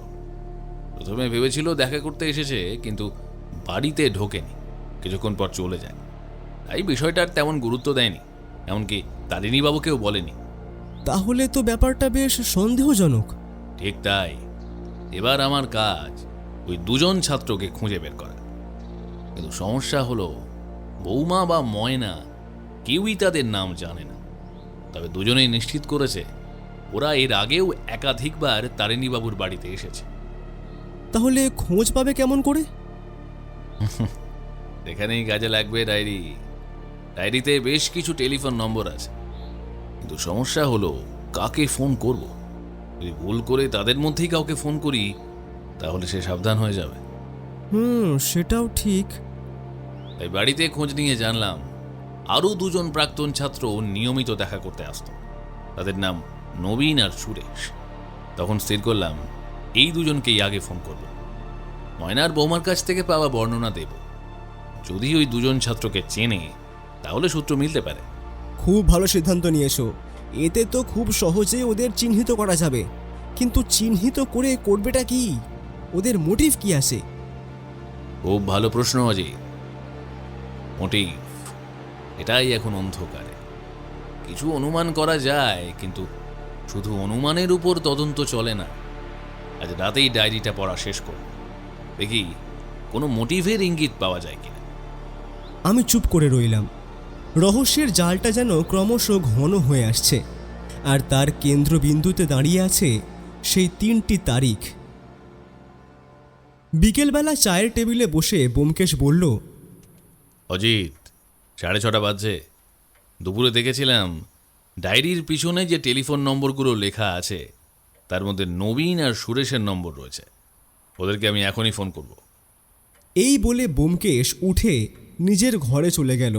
প্রথমে ভেবেছিল দেখা করতে এসেছে, কিন্তু বাড়িতে ঢোকেনি, কিছুক্ষণ পর চলে যায়। তাই বিষয়টার তেমন গুরুত্ব দেয়নি, এমনকি তারিণীবাবুকেও বলেনি। তাহলে তো ব্যাপারটা বেশ সন্দেহজনক। ঠিক তাই। এবার আমার কাজ ওই 2 জন ছাত্রকে খুঁজে বের করা। কিন্তু সমস্যা হলো বৌমা বা ময়না কেউই তাদের নাম জানে না। তবে দুজনেই নিশ্চিত করেছে ওরা এর আগেও একাধিকবার তারিণীবাবুর বাড়িতে এসেছে। তাহলে খোঁজ পাবে কেমন করে? এখানেই কাজে লাগবে ডায়েরি। ডায়েরিতে বেশ কিছু টেলিফোন নম্বর আছে, কিন্তু সমস্যা হলো কাকে ফোন করব। যদি ভুল করে তাদের মধ্যেই কাউকে ফোন করি তাহলে সে সাবধান হয়ে যাবে। সেটাও ঠিক। তাই বাড়িতে খোঁজ নিয়ে জানলাম আরও 2 জন প্রাক্তন ছাত্র নিয়মিত দেখা করতে আসত। তাদের নাম নবীন আর সুরেশ। তখন স্থির করলাম এই 2 জনকেই আগে ফোন করব। ময়নার বৌমার কাছ থেকে পাওয়া বর্ণনা দেব। যদি ওই 2 জন ছাত্রকে চেনে তাহলে সূত্র মিলতে পারে। খুব ভালো সিদ্ধান্ত নিয়েছো। এতে তো খুব সহজেই ওদের চিহ্নিত করা যাবে। কিন্তু চিহ্নিত করে করবেটা কি? ওদের মোটিভ কি আছে? খুব ভালো প্রশ্ন অজিত। মোটিভ এটাই এখন অন্ধকারে। কিছু অনুমান করা যায়, কিন্তু শুধু অনুমানের উপর তদন্ত চলে না। আজ রাতেই ডায়েরিটা পড়া শেষ করব, দেখি কোনো মোটিভের ইঙ্গিত পাওয়া যায় কিনা। আমি চুপ করে রইলাম। রহস্যের জালটা যেন ক্রমশ ঘন হয়ে আসছে, আর তার কেন্দ্রবিন্দুতে দাঁড়িয়ে আছে সেই 3টি তারিখ। বিকেলবেলা চায়ের টেবিলে বসে ব্যোমকেশ বলল, অজিত, 6:30 বাজছে। দুপুরে দেখেছিলাম ডায়েরির পিছনে যে টেলিফোন নম্বরগুলো লেখা আছে তার মধ্যে নবীন আর সুরেশের নম্বর রয়েছে। ওদেরকে আমি এখনই ফোন করব। এই বলে ব্যোমকেশ উঠে নিজের ঘরে চলে গেল।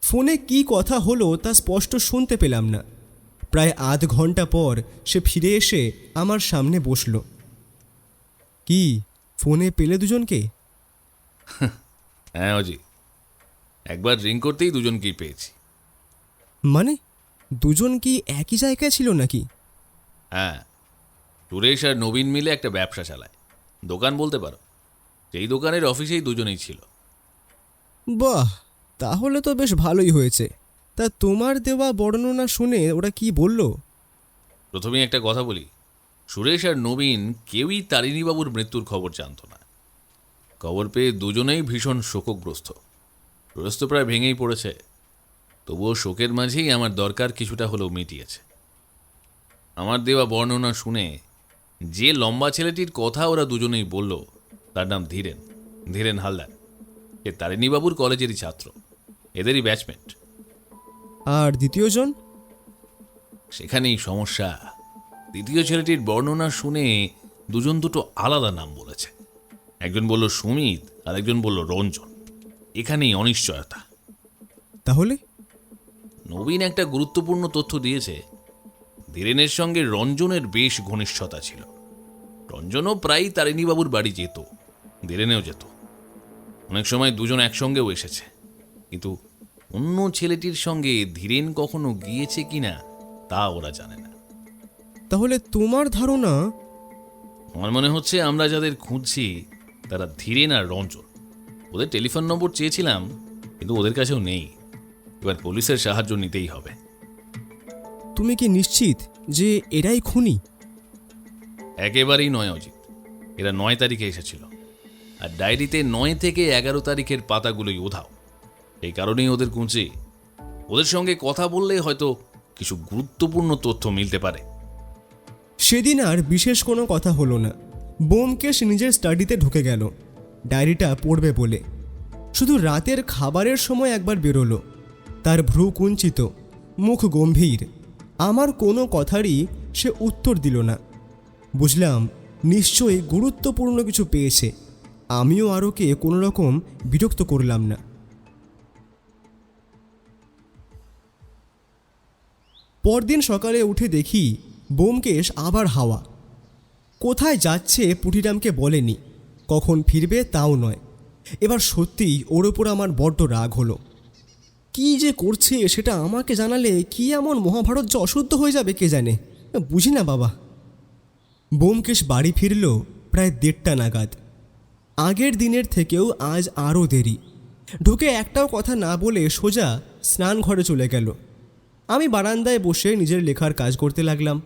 ফোনে কি কথা হলো তা স্পষ্ট শুনতে পেলাম না। প্রায় আধ ঘন্টা পর সে ফিরে এসে আমার সামনে বসল। কি ফোনে পেলে দুজনকে? হ্যাঁ অজিত, একবার রিং করতেই দুজনকেই পেয়েছি। মানে দুজন কি একই জায়গায় ছিল নাকি? হ্যাঁ, সুরেশ আর নবীন মিলে একটা ব্যবসা চালায়, দোকান বলতে পারো। সেই দোকানের অফিসেই দুজনেই ছিল। বাহ, তাহলে তো বেশ ভালোই হয়েছে। তা তোমার দেওয়া বর্ণনা শুনে ওরা কি বলল? প্রথমেই একটা কথা বলি, সুরেশ আর নবীন কেউই তারিণীবাবুর মৃত্যুর খবর জানত না। খবর পেয়ে দুজনেই ভীষণ শোকগ্রস্ত। সুরেশ তো প্রায় ভেঙেই পড়েছে, তবুও শোকের মাঝেই আমার দরকার কিছুটা হলেও মিটিয়েছে। আমার দেওয়া বর্ণনা শুনে যে লম্বা ছেলেটির কথা ওরা দুজনেই বলল, তার নাম ধীরেন, ধীরেন হালদার। এ তারিণীবাবুর কলেজেরই ছাত্র, এদেরই ব্যাচমেট। আর দ্বিতীয়জন? সেখানেই সমস্যা। দ্বিতীয় ছেলেটির বর্ণনা শুনে দুজন দুটো আলাদা নাম বলেছে। একজন বলল সুমিত, আর একজন বলল রঞ্জন। এখানেই অনিশ্চয়তা। তাহলে নবীন একটা গুরুত্বপূর্ণ তথ্য দিয়েছে, ধীরেনের সঙ্গে রঞ্জনের বেশ ঘনিষ্ঠতা ছিল। রঞ্জনও প্রায়ই তারিণীবাবুর বাড়ি যেত, ধীরেনেও যেত। অনেক সময় দুজন একসঙ্গেও এসেছে, কিন্তু অন্য ছেলেটির সঙ্গে ধীরেন কখনো গিয়েছে কিনা তা ওরা জানে না। তাহলে তোমার ধারণা? আমার মনে হচ্ছে আমরা যাদের খুঁজছি তারা ধীরেন আর রঞ্জন। ওদের টেলিফোন নম্বর চেয়েছিলাম, কিন্তু ওদের কাছেও নেই। এবার পুলিশের সাহায্য নিতেই হবে। তুমি কি নিশ্চিত যে এরাই খুনি? একেবারেই নয় অজিত, এরা 9 তারিখে এসেছিল, আর ডায়েরিতে 9 থেকে 11 তারিখের পাতাগুলোই উধাও। এই কারণেই ওদের খুঁজছি। ওদের সঙ্গে কথা বললে হয়তো কিছু গুরুত্বপূর্ণ তথ্য মিলতে পারে। সেদিন আর বিশেষ কোনো কথা হলো না। ব্যোমকেশ নিজের স্টাডিতে ঢুকে গেল ডায়েরিটা পড়বে বলে। শুধু রাতের খাবারের সময় একবার বেরোলো। তার ভ্রু কুঞ্চিত, মুখ গম্ভীর। আমার কোনো কথারই সে উত্তর দিল না। বুঝলাম নিশ্চয়ই গুরুত্বপূর্ণ কিছু পেয়েছে। আমিও আর ওকে কোনো রকম বিরক্ত করলাম না। পরদিন সকালে উঠে দেখি ব্যোমকেশ আবার হাওয়া। কোথায় যাচ্ছে পুটিরামকে বলেনি, কখন ফিরবে তাও নয়। এবার সত্যিই ওর ওপর আমার বড্ড রাগ হলো। কি যে করছে সেটা আমাকে জানালে কি এমন মহাভারত যে অশুদ্ধ হয়ে যাবে কে জানে, বুঝি না বাবা। ব্যোমকেশ বাড়ি ফিরল প্রায় 1:30 নাগাদ। আগের দিনের থেকেও আজ আরও দেরি। ঢুকে একটাও কথা না বলে সোজা স্নান ঘরে চলে গেল। আমি বারান্দায় বসে নিজের লেখার কাজ করতে লাগলাম।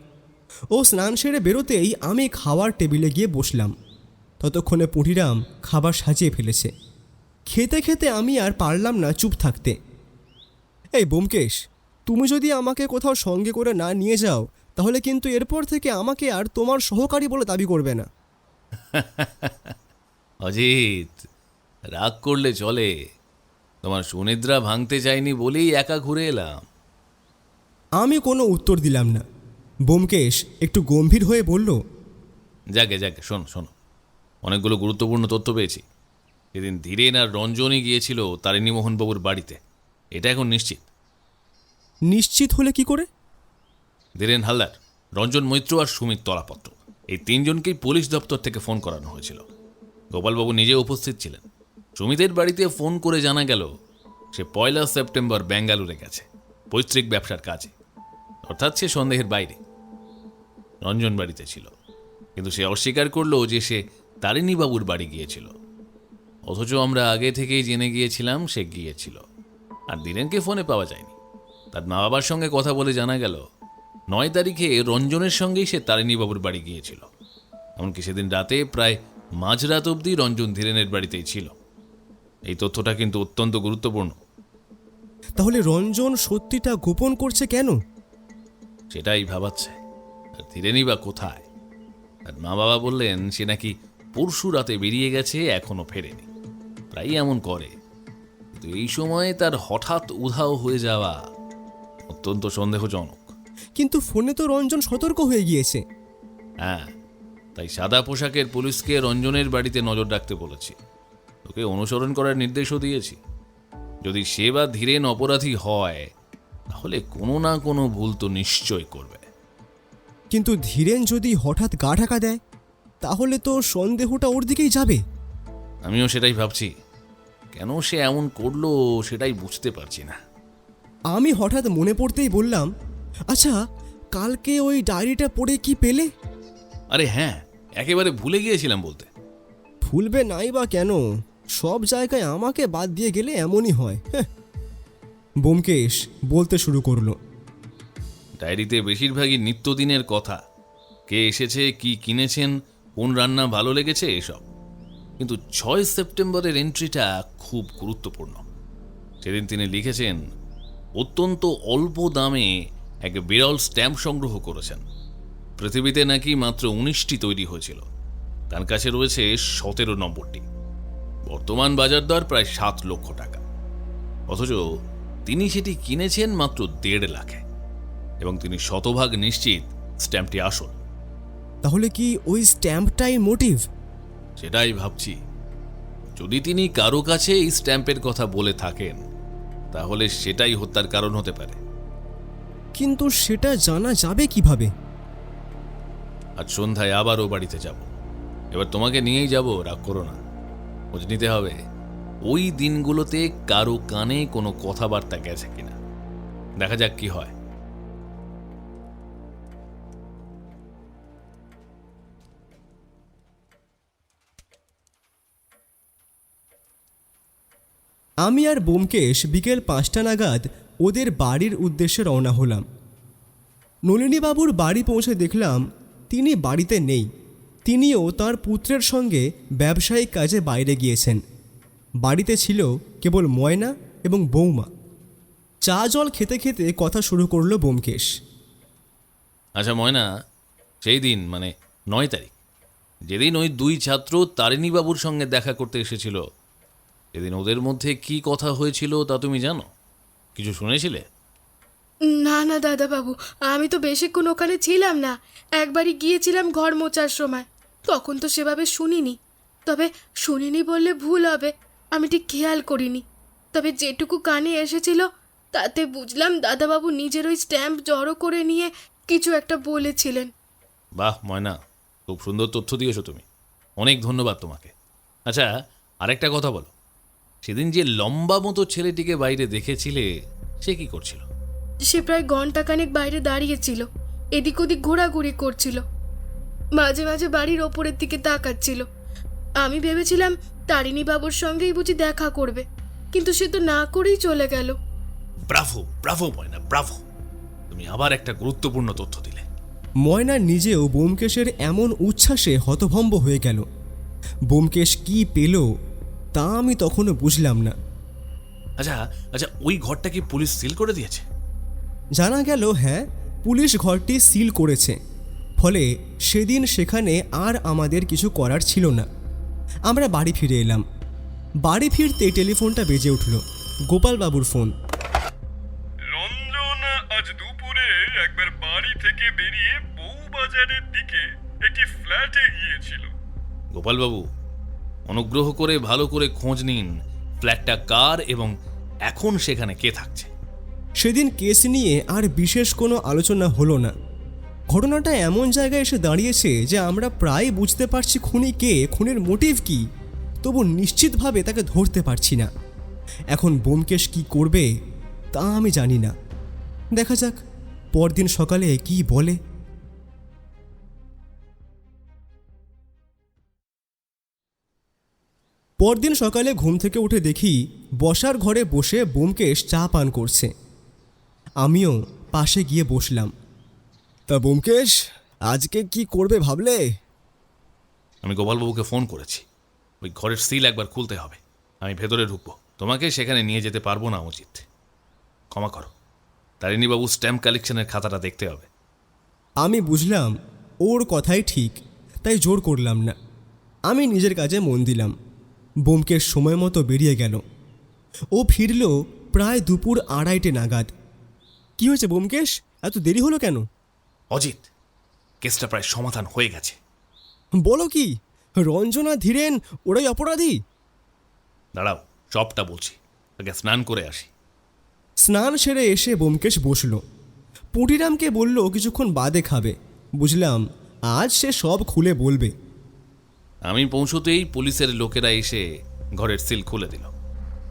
ও স্নান সেরে বেরোতেই আমি খাওয়ার টেবিলে গিয়ে বসলাম। ততক্ষণে পুটিরাম খাবার সাজিয়ে ফেলেছে। খেতে খেতে আমি আর পারলাম না চুপ থাকতে। এই ব্যোমকেশ, তুমি যদি আমাকে কোথাও সঙ্গে করে না নিয়ে যাও তাহলে কিন্তু এরপর থেকে আমাকে আর তোমার সহকারী বলে দাবি করবে না। অজিত, রাগ করলে চলে। তোমার সুনিদ্রা ভাঙতে চাইনি বলেই একা ঘুরে এলাম। আমি কোনো উত্তর দিলাম না। ব্যোমকেশ একটু গম্ভীর হয়ে বলল, যাকে যাকে, শোনো শোনো, অনেকগুলো গুরুত্বপূর্ণ তথ্য পেয়েছি। সেদিন ধীরেন আর রঞ্জনই গিয়েছিল তারিণীমোহনবাবুর বাড়িতে, এটা এখন নিশ্চিত। নিশ্চিত হলে কি করে? ধীরেন হালদার, রঞ্জন মৈত্র আর সুমিত তলাপত্র, এই 3 জনকেই পুলিশ দপ্তর থেকে ফোন করানো হয়েছিল। গোপালবাবু নিজে উপস্থিত ছিলেন। সুমিতের বাড়িতে ফোন করে জানা গেল সে 1 সেপ্টেম্বর বেঙ্গালুরে গেছে পৈতৃক ব্যবসার কাজে, অর্থাৎ সে সন্দেহের বাইরে। রঞ্জন বাড়িতে ছিল, কিন্তু সে অস্বীকার করলো যে সে তারিণীবাবুর বাড়ি গিয়েছিল। অথচ আমরা আগে থেকেই জেনে গিয়েছিলাম সে গিয়েছিল। আর ধীরেনকে ফোনে পাওয়া যায়নি। তার মা বাবার সঙ্গে কথা বলে জানা গেল 9 তারিখে রঞ্জনের সঙ্গেই সে তারিণীবাবুর বাড়ি গিয়েছিল। এমনকি সেদিন রাতে প্রায় মাঝরাত অবধি রঞ্জন ধীরেনের বাড়িতেই ছিল। এই তথ্যটা কিন্তু অত্যন্ত গুরুত্বপূর্ণ। তাহলে রঞ্জন সত্যিটা গোপন করছে কেন? সেটাই ভাবাচ্ছে। আর ধীরেনই বা কোথায়? আর মা বাবা বললেন সে নাকি পরশু রাতে বেরিয়ে গেছে, এখনো ফেরেনি। প্রায়ই এমন করে, কিন্তু এই সময়ে তার হঠাৎ উধাও হয়ে যাওয়া অত্যন্ত সন্দেহজনক। কিন্তু ফোনে তো রঞ্জন সতর্ক হয়ে গিয়েছে। হ্যাঁ, তাই সাদা পোশাকের পুলিশকে রঞ্জনের বাড়িতে নজর রাখতে বলেছি। তোকে অনুসরণ করার নির্দেশও দিয়েছি। যদি সে বা ধীরেন অপরাধী হয় তাহলে কোনো না কোনো ভুল তো নিশ্চয় করবে। কিন্তু ধীরেন যদি হঠাৎ গা ঢাকা দেয় তাহলে তো সন্দেহটা ওর দিকেই যাবে। আমিও সেটাই ভাবছি, কেন সে এমন করলো সেটাই বুঝতে পারছি না। আমি হঠাৎ মনে পড়তেই বললাম, আচ্ছা কালকে ওই ডায়েরিটা পড়ে কি পেলে? আরে হ্যাঁ, একেবারে ভুলে গিয়েছিলাম বলতে। ভুলবে নাই বা কেন, সব জায়গায় আমাকে বাদ দিয়ে গেলে এমনই হয়। ব্যোমকেশ বলতে শুরু করলো। ডায়েরিতে বেশিরভাগই নিত্যদিনের কথা, কে এসেছে, কি কিনেছেন, কোন রান্না ভালো লেগেছে, এসব। কিন্তু 6 সেপ্টেম্বরের এন্ট্রিটা খুব গুরুত্বপূর্ণ। সেদিন তিনি লিখেছেন অত্যন্ত অল্প দামে এক বিরল স্ট্যাম্প সংগ্রহ করেছেন। পৃথিবীতে নাকি মাত্র 19টি তৈরি হয়েছিল, তার কাছে রয়েছে 17 নম্বরটি। বর্তমান বাজার দর প্রায় 7 লক্ষ টাকা, অথচ তিনি সেটি কিনেছেন মাত্র 1.5 লাখে, এবং তিনি শতভাগ নিশ্চিত স্ট্যাম্পটি আসল। তাহলে কি ওই স্ট্যাম্পটাই মোটিভ? সেটাই ভাবছি। যদি তিনি কারো কাছে এই স্ট্যাম্পের কথা বলে থাকেন তাহলে সেটাই হত্যার কারণ হতে পারে। কিন্তু সেটা জানা যাবে কিভাবে? আজ সন্ধ্যায় আবারও বাড়িতে যাব। এবার তোমাকে নিয়েই যাব, রাগ করো না। খোঁজ নিতে হবে ওই দিনগুলোতে কারো কানে কোনো কথাবার্তা গেছে কিনা। দেখা যাক কি হয়। আমি আর ব্যোমকেশ বিকেল 5টা নাগাদ ওদের বাড়ির উদ্দেশ্যে রওনা হলাম। নলিনীবাবুর বাড়ি পৌঁছে দেখলাম তিনি বাড়িতে নেই। তিনিও তার পুত্রের সঙ্গে ব্যবসায়িক কাজে বাইরে গিয়েছেন। বাড়িতে ছিল কেবল ময়না এবং বৌমা। চা জল খেতে খেতে কথা শুরু করলো ব্যোমকেশ। আচ্ছা ময়না, সেই দিন মানে 9 তারিখ, যেদিন ওই 2 ছাত্র তারিণীবাবুর সঙ্গে দেখা করতে এসেছিল, সেদিন ওদের মধ্যে কি কথা হয়েছিল তা তুমি জানো? কিছু শুনেছিলে? না না দাদাবাবু, আমি তো বেশিক্ষণ ওখানে ছিলাম না। একবারই গিয়েছিলাম ঘর মোছার সময়, তখন তো সেভাবে শুনিনি। তবে শুনিনি বললে ভুল হবে, আমি ঠিক খেয়াল করিনি। তবে যেটুকু কানে এসেছিল তাতে বুঝলাম দাদাবাবু নিজের ওই স্ট্যাম্প জড়ো করে নিয়ে কিছু একটা বলেছিলেন। বাহ ময়না, খুব সুন্দর তথ্য দিয়েছো তুমি, অনেক ধন্যবাদ তোমাকে। আচ্ছা আরেকটা কথা বলো, সেদিন যে লম্বা মতো ছেলেটিকে বাইরে দেখেছিলে সে কি করছিল? সে প্রায় ঘন্টাখানেক বাইরে দাঁড়িয়েছিল, এদিক ওদিক ঘোরাঘুরি করছিল, মাঝে মাঝে বাড়ির ওপরের দিকে তাকাচ্ছিল। আমি ভেবেছিলাম তারিণীবাবুর সঙ্গেই বুঝি দেখা করবে, কিন্তু সে তো না করেই চলে গেল। ব্রাভো ব্রাভো ময়না, ব্রাভো, তুমি আবার একটা গুরুত্বপূর্ণ তথ্য দিলে। ময়না নিজেও ব্যোমকেশের এমন উচ্ছ্বাসে হতভম্ব হয়ে গেল। ব্যোমকেশ কি পেল তা আমি তখনও বুঝলাম না। আচ্ছা আচ্ছা, ওই ঘরটা কি পুলিশ সিল করে দিয়েছে? জানা গেল হ্যাঁ, পুলিশ ঘরটি সিল করেছে। ফলে সেদিন সেখানে আর আমাদের কিছু করার ছিল না। আমরা বাড়ি ফিরে এলাম। বাড়ি ফিরতে টেলিফোনটা বেজে উঠল। গোপালবাবুর ফোন। রঞ্জন আজ দুপুরে একবার বাড়ি থেকে বেরিয়ে বউবাজারের দিকে একটি ফ্ল্যাটে গিয়েছিল। গোপালবাবু, অনুগ্রহ করে ভালো করে খোঁজ নিন ফ্ল্যাটটা কার এবং এখন সেখানে কে থাকছে। সেদিন কেস নিয়ে আর বিশেষ কোনো আলোচনা হলো না। ঘটনাটা এমন জায়গায় এসে দাঁড়িয়েছে যে আমরা প্রায় বুঝতে পারছি খুনি কে, খুনের মোটিভ কি, তবু নিশ্চিতভাবে তাকে ধরতে পারছি না। এখন ব্যোমকেশ কি করবে তা আমি জানি না। দেখা যাক পরদিন সকালে কি বলে। পরদিন সকালে ঘুম থেকে উঠে দেখি বসার ঘরে বসে ব্যোমকেশ চা পান করছে। আমিও পাশে গিয়ে বসলাম। তা ব্যোমকেশ, আজকে কি করবে ভাবলে? আমি গোপালবাবুকে ফোন করেছি, ওই ঘরের সিল একবার খুলতে হবে। আমি ভেতরে ঢুকবো, তোমাকে সেখানে নিয়ে যেতে পারবো না অজিত, ক্ষমা করো। তারিণীবাবু স্ট্যাম্প কালেকশনের খাতাটা দেখতে হবে। আমি বুঝলাম ওর কথাই ঠিক, তাই জোর করলাম না। আমি নিজের কাজে মন দিলাম। ব্যোমকেশ সময় মতো বেরিয়ে গেল। ও ফিরল প্রায় দুপুর 2:30 নাগাদ। কি হয়েছে ব্যোমকেশ, এত দেরি হলো কেন? অজিত, কেসটা প্রায় সমাধান হয়ে গেছে। বলো কি, রঞ্জনা ধীরেন ওরাই অপরাধী? দাঁড়াও, সবটা বলছি, আগে স্নান করে আসি। স্নান সেরে এসে ব্যোমকেশ বসল। পুঁটিরামকে বলল কিছুক্ষণ বাদে খাবে। বুঝলাম আজ সে সব খুলে বলবে। আমি পৌঁছতেই পুলিশের লোকেরা এসে ঘরের সিল খুলে দিল।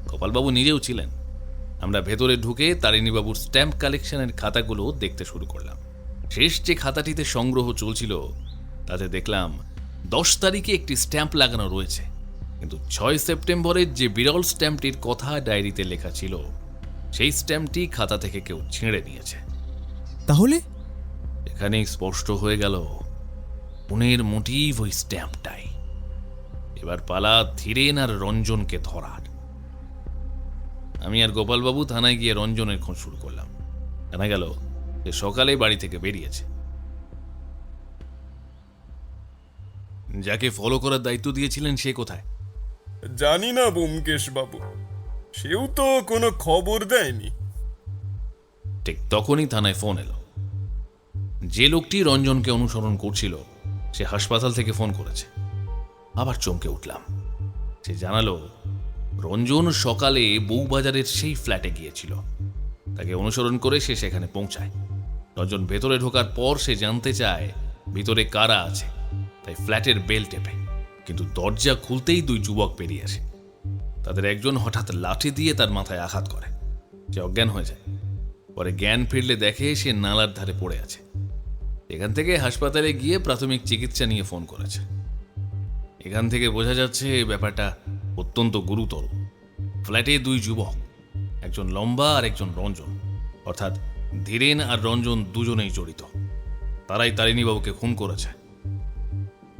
গোপালবাবু নিজেও ছিলেন। আমরা ভেতরে ঢুকে তারিণীবাবুর স্ট্যাম্প কালেকশনের খাতাগুলো দেখতে শুরু করলাম। শেষ যে খাতাটিতে সংগ্রহ চলছিল তাতে দেখলাম 10 তারিখে একটি স্ট্যাম্প লাগানো রয়েছে, কিন্তু 6 সেপ্টেম্বরের যে বিরল স্ট্যাম্পটির কথা ডায়েরিতে লেখা ছিল সেই স্ট্যাম্পটি খাতা থেকে কেউ ছিঁড়ে নিয়েছে। তাহলে এখানেই স্পষ্ট হয়ে গেল খুনের মোটিভ ওই স্ট্যাম্পটাই। এবার পালা ধীরেন আর রঞ্জনকে ধরার। আমি আর গোপালবাবু থানায় গিয়ে রঞ্জনের খোঁজ শুরু করলাম। জানা গেল যে সকালে বাড়ি থেকে বেরিয়েছে। যাকে ফলো করার দায়িত্ব দিয়েছিলেন সে কোথায়? জানি না ব্যোমকেশ বাবু, সেও তো কোনো খবর দেয়নি। ঠিক তখনই থানায় ফোন এলো। যে লোকটি রঞ্জনকে অনুসরণ করছিল সে হাসপাতাল থেকে ফোন করেছে। আবার চমকে উঠলাম। সে জানালো রঞ্জন সকালে বউবাজারের সেই ফ্ল্যাটে গিয়েছিল। তাকে অনুসরণ করে সে সেখানে পৌঁছায়। রঞ্জন ভেতরে ঢোকার পর সে জানতে চায় ভিতরে কারা আছে, তাই ফ্ল্যাটের বেল টেপে, কিন্তু দরজা খুলতেই 2 যুবক বেরিয়ে আসে। তাদের একজন হঠাৎ লাঠি দিয়ে তার মাথায় আঘাত করে। সে অজ্ঞান হয়ে যায়। পরে জ্ঞান ফিরলে দেখে সে নালার ধারে পড়ে আছে। এখান থেকে হাসপাতালে গিয়ে প্রাথমিক চিকিৎসা নিয়ে ফোন করেছে। এখান থেকে বোঝা যাচ্ছে ব্যাপারটা অত্যন্ত গুরুতর। ফ্ল্যাটে 2 যুবক, একজন লম্বা আর একজন রঞ্জন, অর্থাৎ ধীরেন আর রঞ্জন দুজনেই জড়িত। তারাই তারিণীবাবুকে খুন করেছে।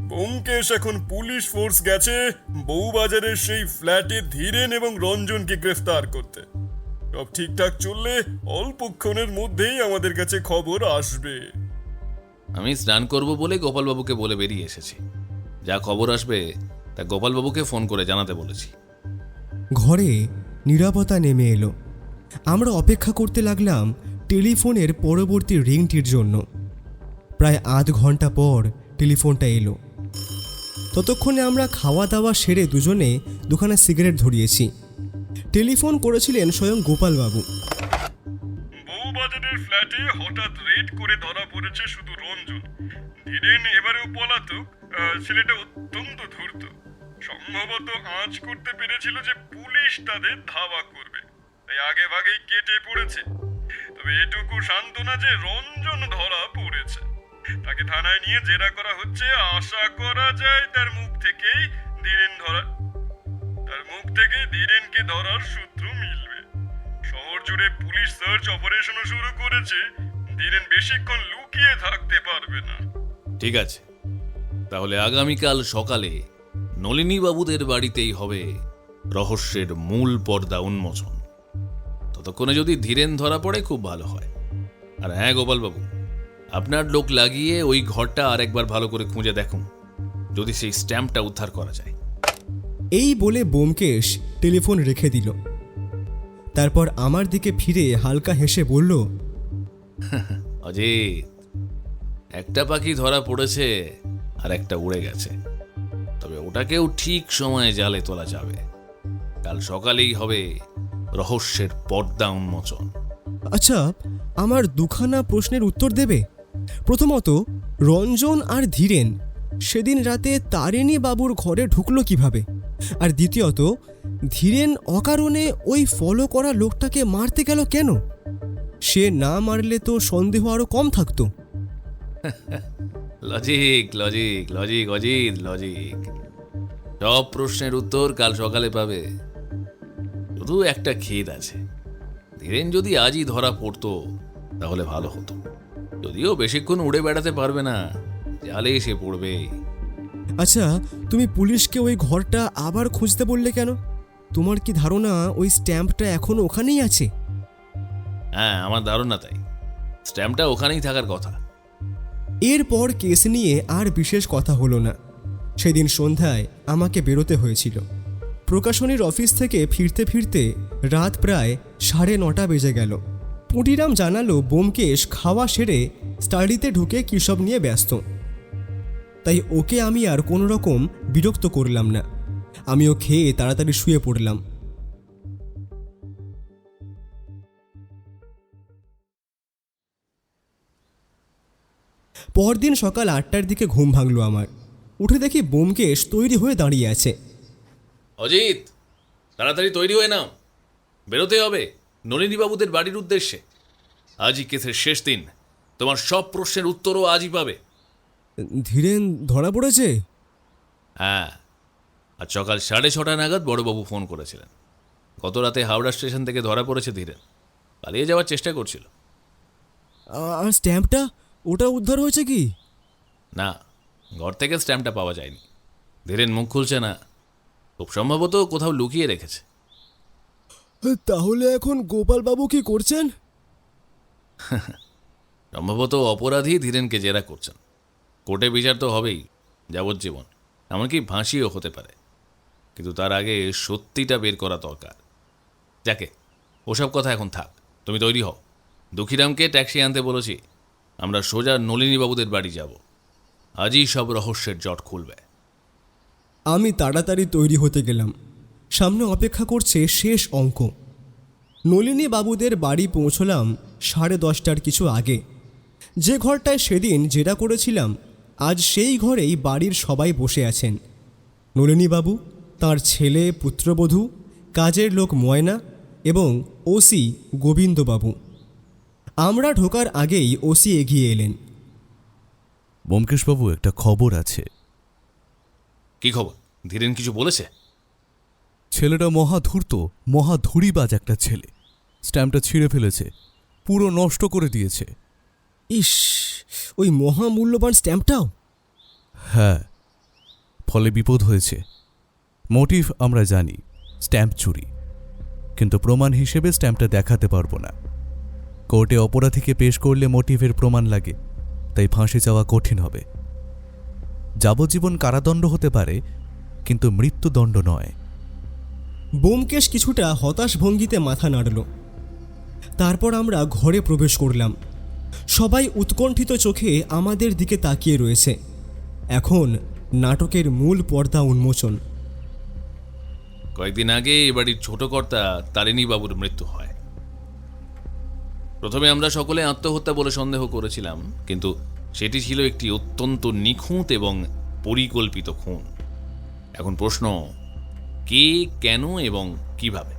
ব্যোমকেশ, এখন পুলিশ ফোর্স গেছে বউবাজারের সেই ফ্ল্যাটে ধীরেন এবং রঞ্জনকে গ্রেফতার করতে। সব ঠিকঠাক চললে অল্পক্ষণের মধ্যেই আমাদের কাছে খবর আসবে। আমি স্নান করব বলে গোপালবাবুকে বলে বেরিয়ে এসেছি। যা খবর আসবে তা গোপালবাবুকে ফোন করে জানাতে বলেছি। ঘরে নীরবতা নেমে এলো। আমরা অপেক্ষা করতে লাগলাম টেলিফোনের পরবর্তী রিংটির জন্য। প্রায় আধ ঘন্টা পর টেলিফোনটা এলো। ততক্ষণে আমরা খাওয়া দাওয়া সেরে দুজনে দুখানা সিগারেট ধরিয়েছি। টেলিফোন করেছিলেন স্বয়ং গোপালবাবু। বউবাজারের ফ্ল্যাটে হঠাৎ রেড করে ধরা পড়েছে শুধু রঞ্জন। ধীরেন এবারেও পলাতক। ছেলেটা অত্যন্ত ধূর্ত। সম্ভবত আঁচ করতে পেরেছিল যে পুলিশ তাদের ধাওয়া করবে, তাই আগে ভাগেই কেটে পড়েছে। তবে এটুকু সান্ত্বনা যে রঞ্জন ধরা পড়েছে। তাকে থানায় নিয়ে জেরা করা হচ্ছে। আশা করা যায় তার মুখ থেকেই ধীরেনকে ধরার সূত্র মিলবে। শহর জুড়ে পুলিশ সার্চ অপারেশনও শুরু করেছে। ধীরেন বেশিক্ষণ লুকিয়ে থাকতে পারবে না। ঠিক আছে, তাহলে আগামীকাল সকালে নলিনী বাবুদের বাড়িতেই হবে রহস্যের মূল পর্দা উন্মোচন। ততক্ষণে যদি ধীরেন ধরা পড়ে খুব ভালো হয়। আর হ্যাঁ গোপালবাবু, আপনার লোক লাগিয়ে ওই ঘরটা আরেকবার ভালো করে খুঁজে দেখুন, যদি সেই স্ট্যাম্পটা উদ্ধার করা যায়। এই বলে ব্যোমকেশ টেলিফোন রেখে দিল। তারপর আমার দিকে ফিরে হালকা হেসে বলল, অজিত, একটা পাখি ধরা পড়েছে আর একটা উড়ে গেছে। তবে ওটাকেও ঠিক সময়ে জালে তোলা যাবে। কাল সকালেই হবে রহস্যের পর্দা উন্মোচন। আচ্ছা, আমার দুখানা প্রশ্নের উত্তর দেবে। প্রথমত, রঞ্জন আর ধীরেন সেদিন রাতে তারিণী বাবুর ঘরে ঢুকলো কিভাবে? আর দ্বিতীয়ত, ধীরেন অকারণে ওই ফলো করা লোকটাকে মারতে গেল কেন? সে না মারলে তো সন্দেহ আরো কম থাকতো। Logic logic logic Ajit, logic. সব প্রশ্নের উত্তর কাল সকালে পাবে। শুধু একটা খেদ আছে, ধীরেন যদি আজই ধরা পড়তো তাহলে ভালো হতো। যদিও বেশিক্ষণ উড়ে বেড়াতে পারবে না, জালে এসে পড়বে। আচ্ছা, তুমি পুলিশকে ওই ঘরটা আবার খুঁজতে বললে কেন? তোমার কি ধারণা ওই স্ট্যাম্পটা এখনো ওখানেই আছে? হ্যাঁ, আমার ধারণা তাই। স্ট্যাম্পটা ওখানেই থাকার কথা। এরপর কেস নিয়ে আর বিশেষ কথা হলো না। সেদিন সন্ধ্যায় আমাকে বেরোতে হয়েছিল। প্রকাশনীর অফিস থেকে ফিরতে ফিরতে রাত প্রায় 9:30 বেজে গেল। পুঁটিরাম জানালো ব্যোমকেশ খাওয়া সেরে স্টাডিতে ঢুকে কী সব নিয়ে ব্যস্ত। তাই ওকে আমি আর কোনো রকম বিরক্ত করলাম না। আমিও খেয়ে তাড়াতাড়ি শুয়ে পড়লাম। পরদিন সকাল 8টার দিকে ঘুম ভাঙল আমার। উঠে দেখি ব্যোমকেশ তৈরি হয়ে দাঁড়িয়ে আছে। অজিত, তাড়াতাড়ি তৈরি হয়ে নাও, বেরোতে হবে নলিনীবাবুদের বাড়ির উদ্দেশ্যে। আজই কেসের শেষ দিন, তোমার সব প্রশ্নের উত্তরও আজই পাবে। ধীরেন ধরা পড়েছে? হ্যাঁ, আজ সকাল 6:30 নাগাদ বড়বাবু ফোন করেছিলেন। গত রাতে হাওড়া স্টেশন থেকে ধরা পড়েছে ধীরেন। পালিয়ে যাওয়ার চেষ্টা করছিল। আর স্ট্যাম্পটা, ওটা উদ্ধার হয়েছে কি? না, ঘর থেকে স্ট্যাম্পটা পাওয়া যায়নি। ধীরেন মুখ খুলছে না, খুব সম্ভবত কোথাও লুকিয়ে রেখেছে। তাহলে এখন গোপালবাবু কি করছেন? সম্ভবত অপরাধী ধীরেনকে জেরা করছেন। কোর্টে বিচার তো হবেই, যাবজ্জীবন, এমনকি ফাঁসিও হতে পারে। কিন্তু তার আগে সত্যিটা বের করা দরকার। যাকে, ওসব কথা এখন থাক, তুমি তৈরি হও। দুঃখীরামকে ট্যাক্সি আনতে বলেছি, আমরা সোজা নলিনীবাবুদের বাড়ি যাব। আজই সব রহস্যের জট খুলবে। আমি তাড়াতাড়ি তৈরি হতে গেলাম। সামনে অপেক্ষা করছে শেষ অঙ্ক। নলিনী বাবুদের বাড়ি পৌঁছলাম 10:30টার কিছু আগে। যে ঘরটায় সেদিন জেরা করেছিলাম, আজ সেই ঘরেই বাড়ির সবাই বসে আছেন। নলিনীবাবু, তার ছেলে, পুত্রবধূ, কাজের লোক ময়না এবং ওসি গোবিন্দবাবু। আমরা ঢোকার আগেই ওসি এগিয়ে এলেন। ব্যোমকেশবাবু, একটা খবর আছে। কি খবর? ধীরেন কিছু বলেছে? ছেলেটা মহাধূর্ত, মহাধুরিবাজ একটা ছেলে। স্ট্যাম্পটা ছিঁড়ে ফেলেছে, পুরো নষ্ট করে দিয়েছে। ইস, ওই মহামূল্যবান স্ট্যাম্পটাও? হ্যাঁ, ফলে বিপদ হয়েছে। মোটিভ আমরা জানি, স্ট্যাম্প চুরি, কিন্তু প্রমাণ হিসেবে স্ট্যাম্পটা দেখাতে পারবো না। কোর্টে অপরাধীকে পেশ করলে মোটিভের প্রমাণ লাগে, তাই ফাঁসি যাওয়া কঠিন হবে। যাবজ্জীবন কারাদণ্ড হতে পারে, কিন্তু মৃত্যুদণ্ড নয়। ব্যোমকেশ কিছুটা হতাশ ভঙ্গিতে মাথা নাড়ল। তারপর আমরা ঘরে প্রবেশ করলাম। সবাই উৎকণ্ঠিত চোখে আমাদের দিকে তাকিয়ে রয়েছে। এখন নাটকের মূল পর্দা উন্মোচন। কয়েকদিন আগে এ বাড়ির ছোট কর্তা তারিণীবাবুর মৃত্যু হয়। প্রথমে আমরা সকলে আত্মহত্যা বলে সন্দেহ করেছিলাম, কিন্তু সেটি ছিল একটি অত্যন্ত নিখুঁত এবং পরিকল্পিত খুন। এখন প্রশ্ন, কে, কেন এবং কিভাবে?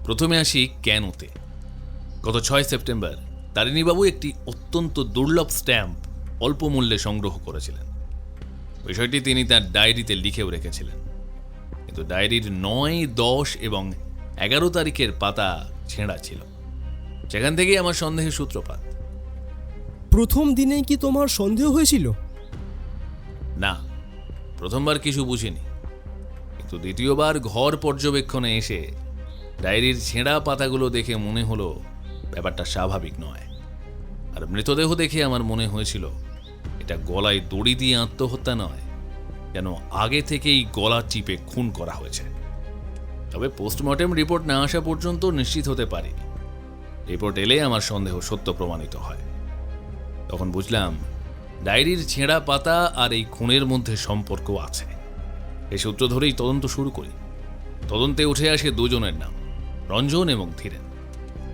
প্রথমে আসি কেনতে। গত 6 সেপ্টেম্বর তারিণীবাবু একটি অত্যন্ত দুর্লভ স্ট্যাম্প অল্প মূল্যে সংগ্রহ করেছিলেন। বিষয়টি তিনি তার ডায়েরিতে লিখেও রেখেছিলেন, কিন্তু ডায়েরির 9, 10 এবং 11 তারিখের পাতা ছেঁড়া ছিল। সেখান থেকেই আমার সন্দেহের সূত্রপাত। প্রথম দিনেই কি তোমার সন্দেহ হয়েছিল? না, প্রথমবার কিছু বুঝিনি, কিন্তু দ্বিতীয়বার ঘর পর্যবেক্ষণে এসে ডায়েরির ছেঁড়া পাতাগুলো দেখে মনে হলো ব্যাপারটা স্বাভাবিক নয়। আর মৃতদেহ দেখে আমার মনে হয়েছিল এটা গলায় দড়ি দিয়ে আত্মহত্যা নয়, যেন আগে থেকেই গলা চিপে খুন করা হয়েছে। তবে পোস্টমর্টেম রিপোর্ট না আসা পর্যন্ত নিশ্চিত হতে পারিনি। রিপোর্ট এলে আমার সন্দেহ সত্য প্রমাণিত হয়। তখন বুঝলাম ডায়েরির ছেঁড়া পাতা আর এই খুনের মধ্যে সম্পর্ক আছে। এই সূত্র ধরেই তদন্ত শুরু করি। তদন্তে উঠে আসে দুজনের নাম, রঞ্জন এবং ধীরেন।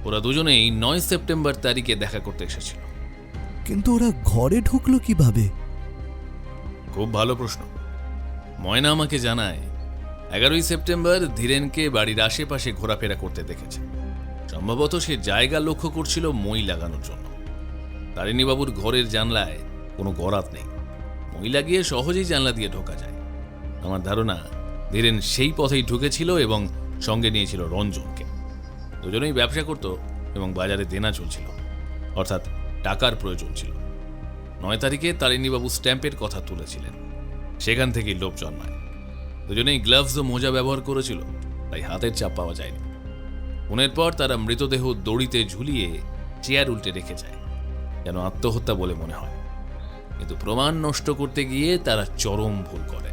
ওরা দুজনেই 9 সেপ্টেম্বর তারিখে দেখা করতে এসেছিল। কিন্তু ওরা ঘরে ঢুকলো কিভাবে? খুব ভালো প্রশ্ন। ময়না আমাকে জানায় 11 সেপ্টেম্বর ধীরেনকে বাড়ির আশেপাশে ঘোরাফেরা করতে দেখেছে। সম্ভবত সে জায়গা লক্ষ্য করছিল মই লাগানোর জন্য। তারিণীবাবুর ঘরের জানলায় কোনো গরাত নেই, মই লাগিয়ে সহজেই জানলা দিয়ে ঢোকা যায়। আমার ধারণা ধীরেন সেই পথেই ঢুকেছিল এবং সঙ্গে নিয়েছিল রঞ্জনকে। দুজনেই ব্যবসা করত এবং বাজারে দেনা চলছিল, অর্থাৎ টাকার প্রয়োজন ছিল। 9 তারিখে তারিণীবাবু স্ট্যাম্পের কথা তুলেছিলেন, সেখান থেকেই লোভ জন্মায়। দুজনেই গ্লাভস ও মোজা ব্যবহার করেছিল, তাই হাতের চাপ পাওয়া যায়নি। খুনের পর তারা মৃতদেহ দড়িতে ঝুলিয়ে চেয়ার উল্টে রেখে যায়, যেন আত্মহত্যা বলে মনে হয়। কিন্তু প্রমাণ নষ্ট করতে গিয়ে তারা চরম ভুল করে।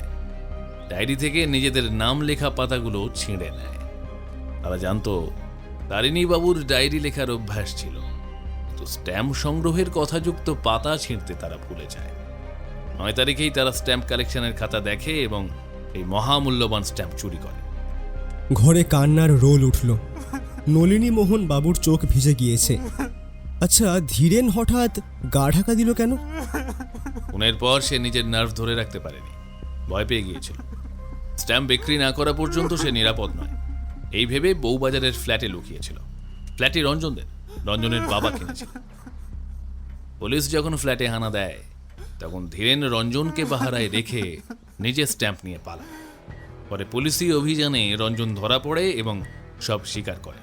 ডায়েরি থেকে নিজেদের নাম লেখা পাতাগুলো ছিঁড়ে নেয়। তারা জানতো তারিণীবাবুর ডায়েরি লেখার অভ্যাস ছিল, কিন্তু স্ট্যাম্প সংগ্রহের কথাযুক্ত পাতা ছিঁড়তে তারা ভুলে যায়। 9 তারিখেই তারা স্ট্যাম্প কালেকশনের খাতা দেখে এবং এই মহামূল্যবান স্ট্যাম্প চুরি করে। ঘরে কান্নার রোল উঠল। নলিনী মোহন বাবুর চোখ ভিজে গিয়েছে। আচ্ছা, ধীরেন হঠাৎ গা ঢাকা দিল কেন? খুনের পর সে নিজের নার্ভ ধরে রাখতে পারেনি, ভয় পেয়ে গিয়েছিল। স্ট্যাম্প বিক্রি না করা পর্যন্ত সে নিরাপদ নয়, এই ভেবে বউবাজারের ফ্ল্যাটে লুকিয়েছিল। ফ্ল্যাটটি রঞ্জনের বাবা কিনেছিল। পুলিশ যখন ফ্ল্যাটে হানা দেয় তখন ধীরেন রঞ্জনকে পাহারায় রেখে নিজে স্ট্যাম্প নিয়ে পালায়। পরে পুলিশি অভিযানে রঞ্জন ধরা পড়ে এবং সব স্বীকার করে।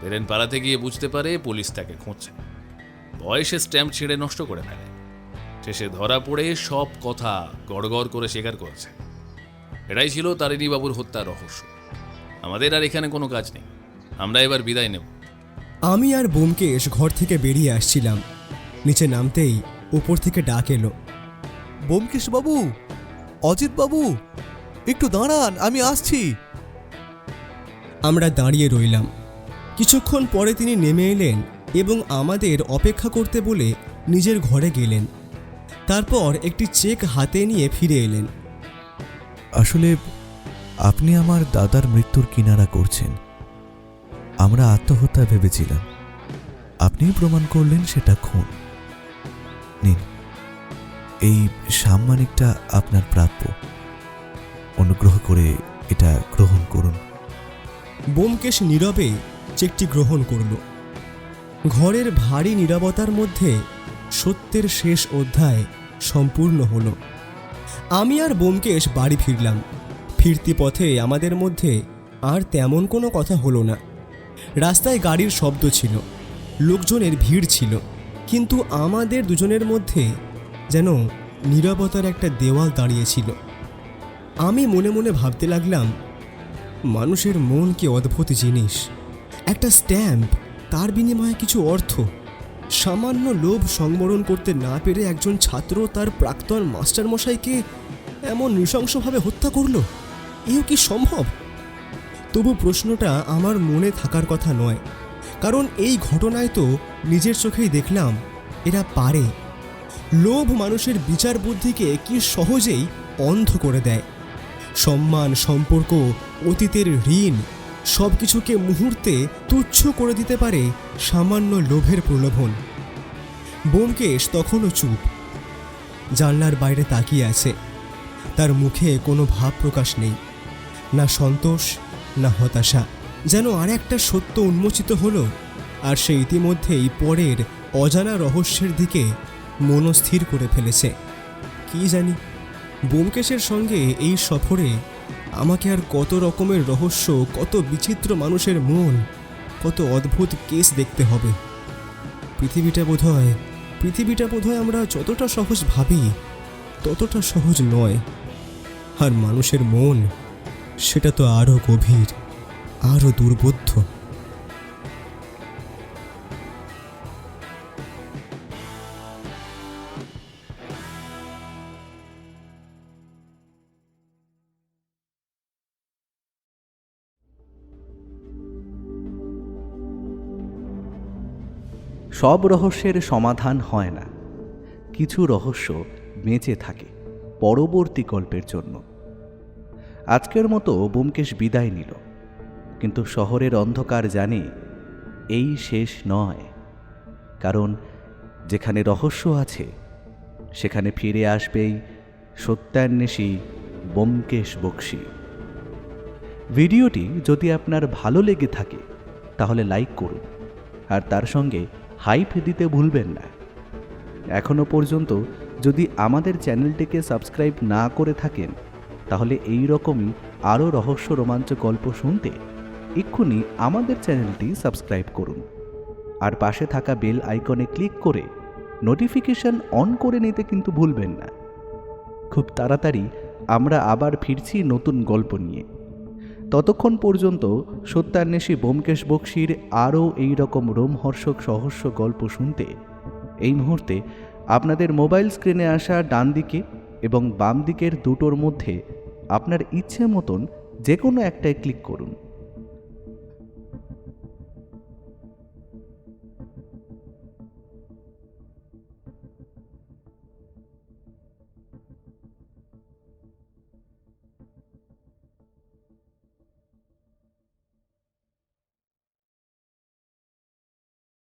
ধীরেন পালাতে গিয়ে বুঝতে পারে পুলিশ তাকে খুঁজছে। ভয়ে সে স্ট্যাম্প ছিঁড়ে নষ্ট করে ফেলে। শেষে ধরা পড়ে সব কথা গড়গড় করে স্বীকার করেছে। এটাই ছিল তারিণীবাবুর হত্যার রহস্য। আমাদের আর এখানে কোনো কাজ নেই, আমরা এবার বিদায় নেব। আমি আর ব্যোমকেশ ঘর থেকে বেরিয়ে আসছিলাম। নিচে নামতেই উপর থেকে ডাক এলো, ব্যোমকেশ বাবু, অজিত বাবু, একটু দাঁড়ান, আমি আসছি। আমরা দাঁড়িয়ে রইলাম। কিছুক্ষণ পরে তিনি নেমে এলেন এবং আমাদের অপেক্ষা করতে বলে নিজের ঘরে গেলেন। তারপর একটি চেক হাতে নিয়ে ফিরে এলেন। আসলে আপনি আমার দাদার মৃত্যুর কিনারা করছেন। আমরা আত্মহত্যা ভেবেছিলাম, আপনিই প্রমাণ করলেন সেটা খুন। নিন, এই সাম্মানিকটা আপনার প্রাপ্য। অনুগ্রহ করে এটা গ্রহণ করুন। ব্যোমকেশ নীরবে চেকটি গ্রহণ করল। ঘরের ভারী নীরবতার মধ্যে সত্যের শেষ অধ্যায় সম্পূর্ণ হলো। আমি আর ব্যোমকেশ বাড়ি ফিরলাম। ফিরতি পথে আমাদের মধ্যে আর তেমন কোনো কথা হলো না। রাস্তায় গাড়ির শব্দ ছিল, লোকজনের ভিড় ছিল, কিন্তু আমাদের দুজনের মধ্যে যেন নীরবতার একটা দেওয়াল দাঁড়িয়েছিল। আমি মনে মনে ভাবতে লাগলাম, মানুষের মন কি অদ্ভুত জিনিস। একটা স্ট্যাম্প, তার বিনিময়ে কিছু অর্থ। সামান্য লোভ সংবরণ করতে না পেরে একজন ছাত্র তার প্রাক্তন মাস্টারমশাইকে এমন নৃশংসভাবে হত্যা করল। এও কি সম্ভব? তবু প্রশ্নটা আমার মনে থাকার কথা নয়, কারণ এই ঘটনায় তো নিজের চোখেই দেখলাম এরা পারে। লোভ মানুষের বিচার বুদ্ধিকে কি সহজেই অন্ধ করে দেয়। সম্মান, সম্পর্ক, অতীতের ঋণ সব কিছুকে মুহূর্তে তুচ্ছ করে দিতে পারে সামান্য লোভের প্রলোভন। ব্যোমকেশ তখনও চুপ, জানলার বাইরে তাকিয়ে আছে। তার মুখে কোনো ভাব প্রকাশ নেই, না সন্তোষ না হতাশা। যেন আর একটা সত্য উন্মোচিত হলো, আর সে ইতিমধ্যেই পরের অজানা রহস্যের দিকে মনস্থির করে ফেলেছে। কি জানি ব্যোমকেশের সঙ্গে এই সফরে আমাকে আর কত রকমের রহস্য, কত বিচিত্র মানুষের মন, কত অদ্ভুত কেস দেখতে হবে। পৃথিবীটা বোধহয় আমরা যতটা সহজ ভাবি ততটা সহজ নয়। আর মানুষের মন, সেটা তো আরও গভীর, আরও দুর্বোধ্য। সব রহস্যের সমাধান হয় না, কিছু রহস্য বেঁচে থাকে পরবর্তী গল্পের জন্য। আজকের মতো ব্যোমকেশ বিদায় নিল, কিন্তু শহরের অন্ধকার জানে এই শেষ নয়। কারণ যেখানে রহস্য আছে সেখানে ফিরে আসবেই সত্যান্বেষী ব্যোমকেশ বক্সী। ভিডিওটি যদি আপনার ভালো লেগে থাকে তাহলে লাইক করুন, আর তার সঙ্গে হাইপ দিতে ভুলবেন না। এখনও পর্যন্ত যদি আমাদের চ্যানেলটিকে সাবস্ক্রাইব না করে থাকেন তাহলে এই রকমই আরও রহস্য রোমাঞ্চ গল্প শুনতে এক্ষুনি আমাদের চ্যানেলটি সাবস্ক্রাইব করুন, আর পাশে থাকা বেল আইকনে ক্লিক করে নোটিফিকেশন অন করে নিতে কিন্তু ভুলবেন না। খুব তাড়াতাড়ি আমরা আবার ফিরছি নতুন গল্প নিয়ে। ততক্ষণ পর্যন্ত সত্যান্বেষী ব্যোমকেশ বক্সীর আরও এই রকম রোমহর্ষক রহস্য গল্প শুনতে এই মুহূর্তে আপনাদের মোবাইল স্ক্রিনে আসা ডান দিকে এবং বাম দিকের দুটোর মধ্যে আপনার ইচ্ছে মতন যে কোনো একটায় ক্লিক করুন।